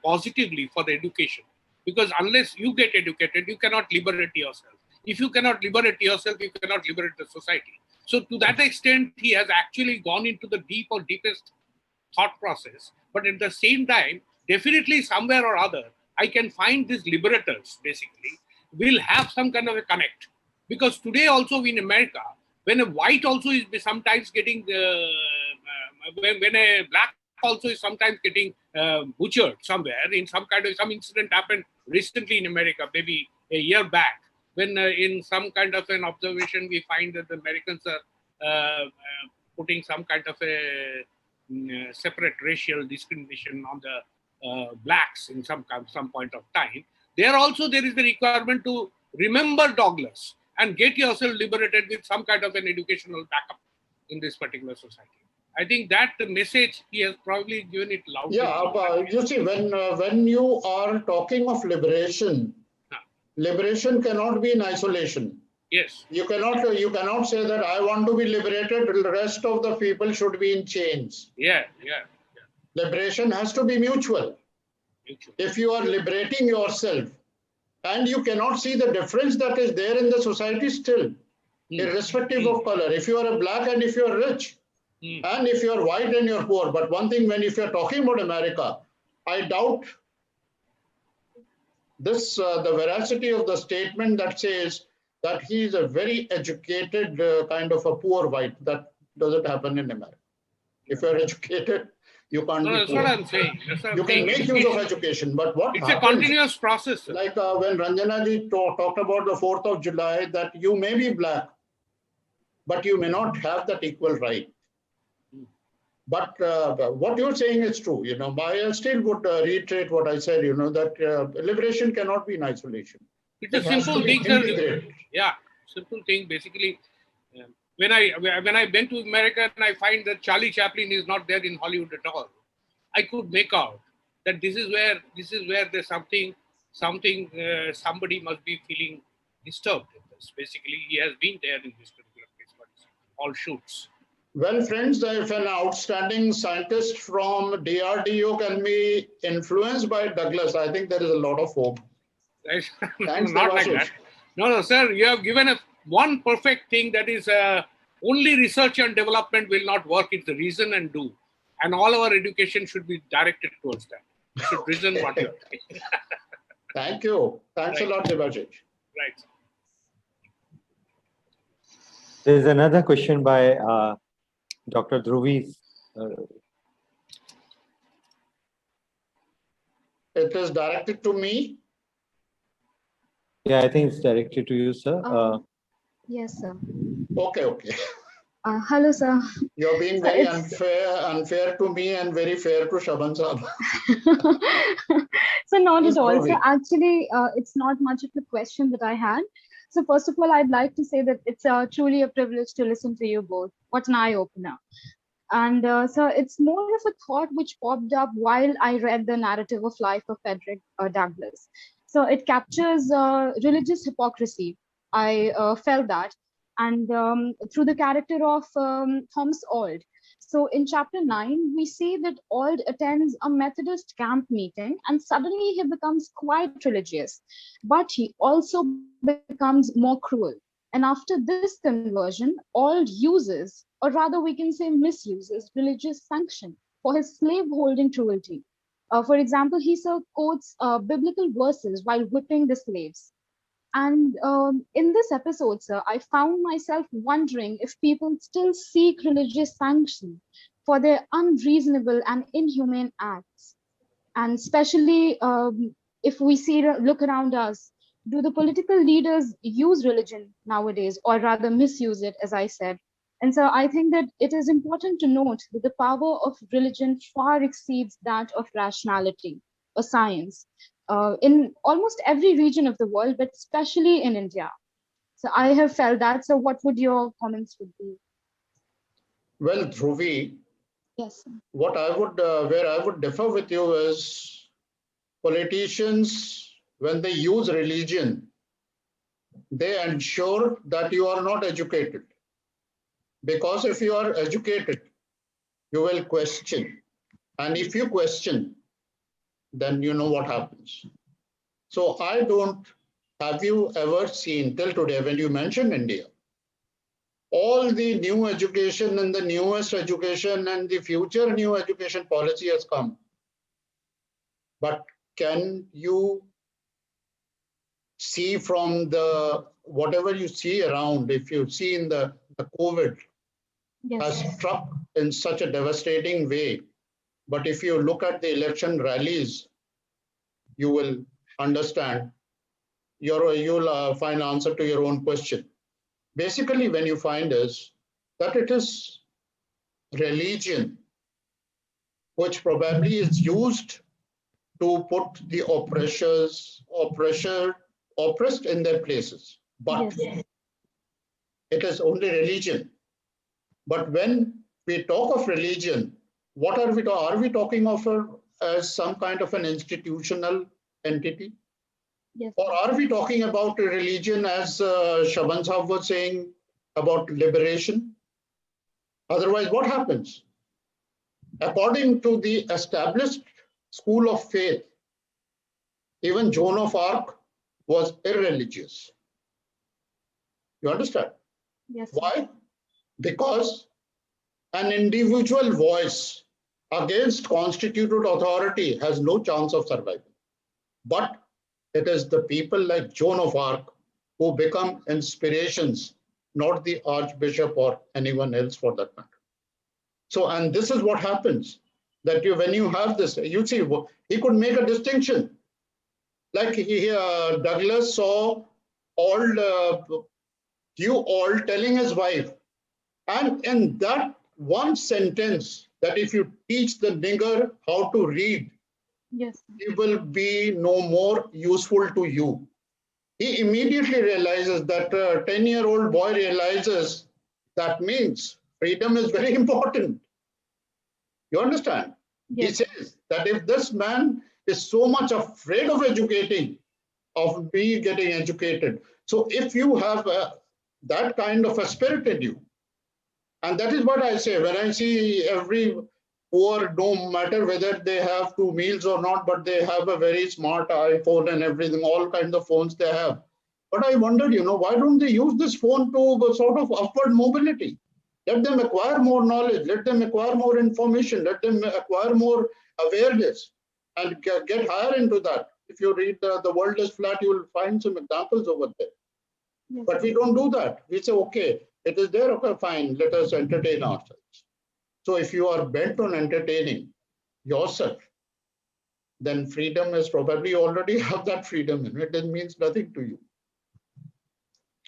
positively for the education, because unless you get educated, you cannot liberate yourself. If you cannot liberate yourself, you cannot liberate the society. So to that extent, he has actually gone into the deepest thought process. But at the same time, definitely somewhere or other, I can find these liberators basically will have some kind of a connect. Because today also in America, when a white also is sometimes getting, when a black also is sometimes getting butchered somewhere in some incident happened recently in America, maybe a year back, when in some kind of an observation, we find that the Americans are putting some kind of a separate racial discrimination on the blacks in some point of time. There also there is the requirement to remember Douglas and get yourself liberated with some kind of an educational backup in this particular society. I think that the message he has probably given it loudly. Yeah, you see, when you are talking of liberation, liberation cannot be in isolation. Yes. You cannot say that I want to be liberated, the rest of the people should be in chains. Yeah. Liberation has to be mutual. If you are liberating yourself, and you cannot see the difference that is there in the society still, irrespective of color, if you are a black and if you are rich, and if you are white and you're poor. But one thing, if you're talking about America, I doubt this, the veracity of the statement that says that he is a very educated kind of a poor white. That doesn't happen in America. If you're educated, you can't be that's poor. what I'm saying. You can make use of education, but what it's happens, a continuous process. Like when Ranjana ji talked about the 4th of July, that you may be black, but you may not have that equal right. But what you're saying is true. I still would reiterate what I said. That liberation cannot be in isolation. It's a simple thing, sir. Yeah, simple thing. Basically, when I went to America and I find that Charlie Chaplin is not there in Hollywood at all, I could make out that this is where there's something somebody must be feeling disturbed in this. Basically, he has been there in this particular case, but all shoots. Well, friends, if an outstanding scientist from DRDO can be influenced by Douglas, I think there is a lot of hope. Thanks, not like that. No, sir. You have given us one perfect thing, that is only research and development will not work. It's the reason and do. And all our education should be directed towards that. We should reason what you're doing. Thank you. Thanks a lot, Devajit. Right. There's another question by Dr. Dhruvi. It is directed to me. Yeah, I think it's directed to you, sir. Yes, sir. Okay. Hello, sir. You're being very unfair to me and very fair to Shaban sahab. So not at all. So actually, it's not much of a question that I had. So first of all, I'd like to say that it's truly a privilege to listen to you both. What an eye-opener. And so it's more of a thought which popped up while I read the narrative of life of Frederick Douglass. So it captures religious hypocrisy. I felt that. And through the character of Thomas Auld. So in chapter 9, we see that Auld attends a Methodist camp meeting and suddenly he becomes quite religious, but he also becomes more cruel. And after this conversion, all uses, or rather we can say misuses, religious sanction for his slave-holding cruelty. For example, he quotes biblical verses while whipping the slaves. And in this episode, sir, I found myself wondering if people still seek religious sanction for their unreasonable and inhumane acts. And especially if we look around us, do the political leaders use religion nowadays, or rather misuse it, as I said? And so I think that it is important to note that the power of religion far exceeds that of rationality or science in almost every region of the world, but especially in India. So I have felt that. So what would your comments would be? Well, Dhruvi, Yes. what I would, where I would differ with you is politicians, when they use religion, they ensure that you are not educated. Because if you are educated, you will question. And if you question, then you know what happens. So have you ever seen till today, when you mention India, all the new education and the newest education and the future new education policy has come. But can you see from whatever you see around, if you see in the COVID has struck in such a devastating way. But if you look at the election rallies, you will understand, you'll find answer to your own question. Basically, when you find is that it is religion which probably is used to put the oppressed in their places. But it is only religion. But when we talk of religion, what are we talking? Are we talking of as some kind of an institutional entity? Yes. Or are we talking about a religion as Shaban Sahab was saying about liberation? Otherwise, what happens? According to the established school of faith, even Joan of Arc was irreligious. You understand? Yes. Why? Because an individual voice against constituted authority has no chance of survival. But it is the people like Joan of Arc who become inspirations, not the Archbishop or anyone else for that matter. So, and this is what happens, that when you have this, you see, he could make a distinction. Like Douglas saw Hugh telling his wife, and in that one sentence, that if you teach the nigger how to read, he will be no more useful to you. He immediately realizes that a 10-year-old boy realizes that means freedom is very important. You understand? Yes. He says that if this man is so much afraid of educating, of me getting educated, so if you have that kind of a spirit in you, and that is what I say, when I see every poor, no matter whether they have 2 meals or not, but they have a very smart iPhone and everything, all kinds of phones they have. But I wondered, why don't they use this phone to sort of upward mobility? Let them acquire more knowledge, let them acquire more information, let them acquire more awareness and get higher into that. If you read The World is Flat, you will find some examples over there. Yes. But we don't do that. We say, okay, it is there, okay, fine, let us entertain ourselves. So if you are bent on entertaining yourself, then freedom is probably already have that freedom in it. It means nothing to you.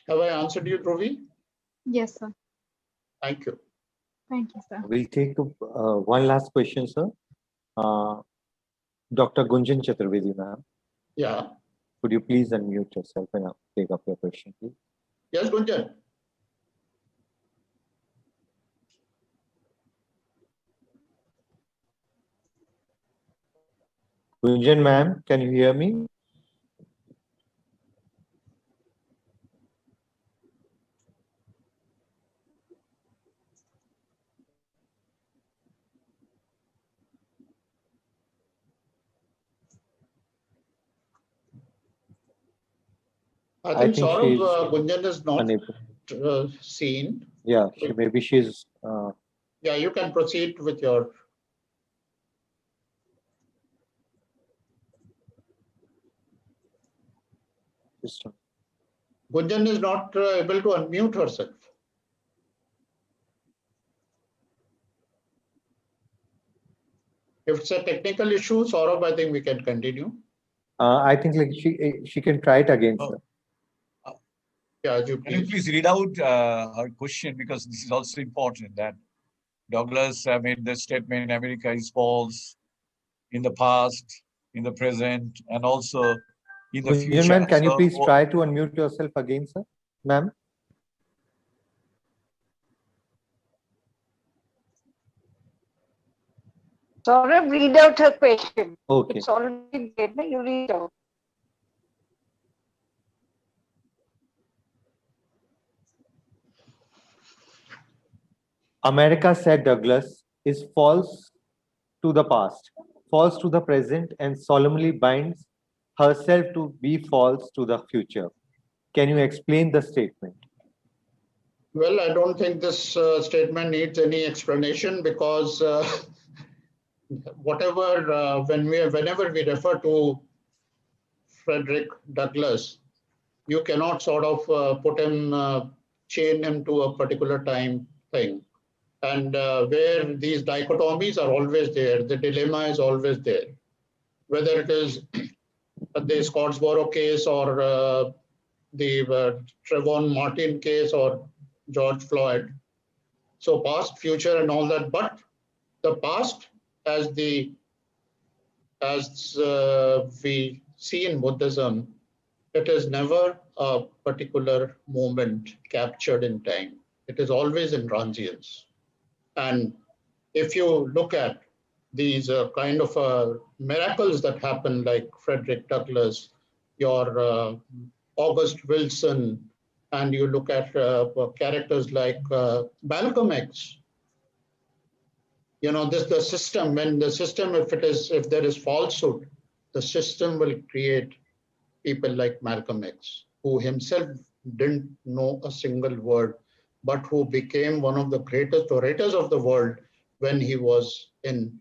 Have I answered you, Dhruvi? Yes, sir. Thank you. Thank you, sir. We'll take one last question, sir. Dr. Gunjan Chaturvedi, ma'am. Yeah. Could you please unmute yourself and take up your question, please? Yes, Gunjan. Gunjan, ma'am, can you hear me? I think she's Saurabh Gunjan is not unable. seen. Yeah, maybe she's. Yeah, you can proceed with your. System. Gunjan is not able to unmute herself. If it's a technical issue, Saurabh, I think we can continue. I think like she can try it again, sir. Yeah, can you please read out her question, because this is also important, that Douglas made the statement America is false in the past, in the present, and also in the future. Ma'am, can you please try to unmute yourself again, sir? Ma'am. Saurabh, read out her question. Okay. It's already there, you read out. America, said Douglas, is false to the past, false to the present, and solemnly binds herself to be false to the future. Can you explain the statement? Well, I don't think this statement needs any explanation, because whenever we refer to Frederick Douglass, you cannot sort of chain him to a particular time thing. And where these dichotomies are always there, the dilemma is always there. Whether it is the Scottsboro case or the Trayvon Martin case or George Floyd. So past, future, and all that. But the past, as we see in Buddhism, it is never a particular moment captured in time. It is always in transience. And if you look at these kind of miracles that happen, like Frederick Douglass, your August Wilson, and you look at characters like Malcolm X. You know, the system, if there is falsehood, the system will create people like Malcolm X, who himself didn't know a single word, but who became one of the greatest orators of the world when he was in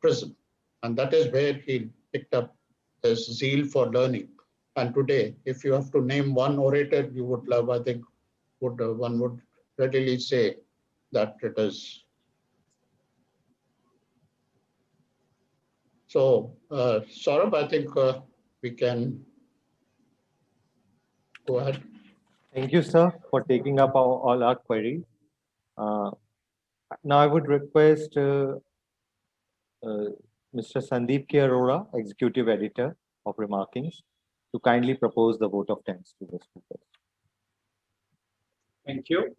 prison. And that is where he picked up his zeal for learning. And today, if you have to name one orator you would love, I think one would readily say that it is. So, Saurabh, I think we can go ahead. Thank you, sir, for taking up all our queries. Now I would request Mr. Sandeep K. Arora, Executive Editor of Remarkings, to kindly propose the vote of thanks to the speakers. Thank you.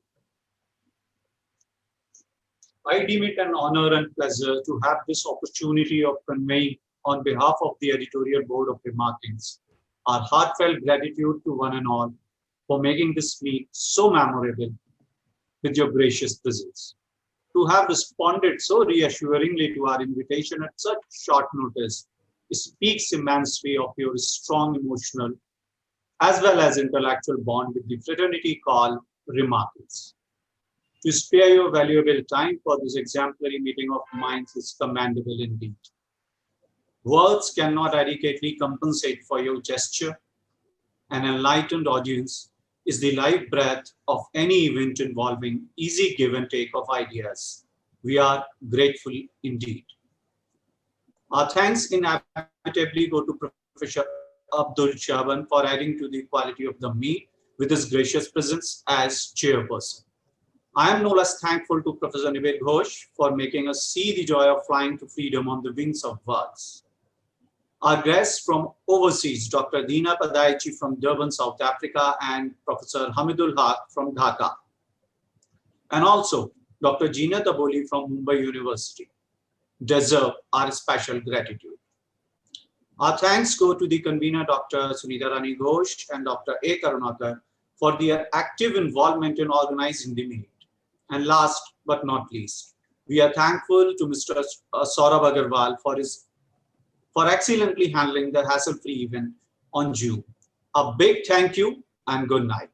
I deem it an honor and pleasure to have this opportunity of conveying on behalf of the editorial board of Remarkings our heartfelt gratitude to one and all for making this meet so memorable with your gracious presence. To have responded so reassuringly to our invitation at such short notice speaks immensely of your strong emotional as well as intellectual bond with the fraternity called Remarkings. To spare your valuable time for this exemplary meeting of minds is commendable indeed. Words cannot adequately compensate for your gesture. An enlightened audience is the life breath of any event involving easy give and take of ideas. We are grateful indeed. Our thanks inevitably go to Professor Abdul Shaban for adding to the quality of the meet with his gracious presence as chairperson. I am no less thankful to Professor Nibir Ghosh for making us see the joy of flying to freedom on the wings of words. Our guests from overseas, Dr. Dina Padaichi from Durban, South Africa, and Professor Hamidul Haq from Dhaka. And also Dr. Jeena Daboli from Mumbai University deserve our special gratitude. Our thanks go to the convener, Dr. Sunita Rani Ghosh and Dr. A. Karunakar for their active involvement in organizing the meet. And last but not least, we are thankful to Mr. Saurabh Agarwal for excellently handling the hassle-free event on Zoom. A big thank you and good night.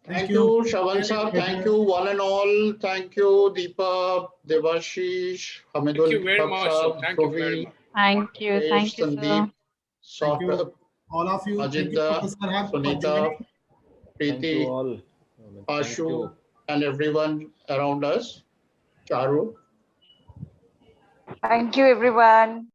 Thank you, Shaban sir. Thank you, one and all. Thank you, Deepa, Devashish, Hamidul. Thank you very much, sir. Thank you very much. Thank you. Thank you, sir. Sandeep, Thank you, Saurabh, all of you. Thank you, Majida, Professor Hab, for Sunita, joining. Thank you Preeti, all. Thank Ashu, you. and everyone around us. Charu. Thank you, everyone.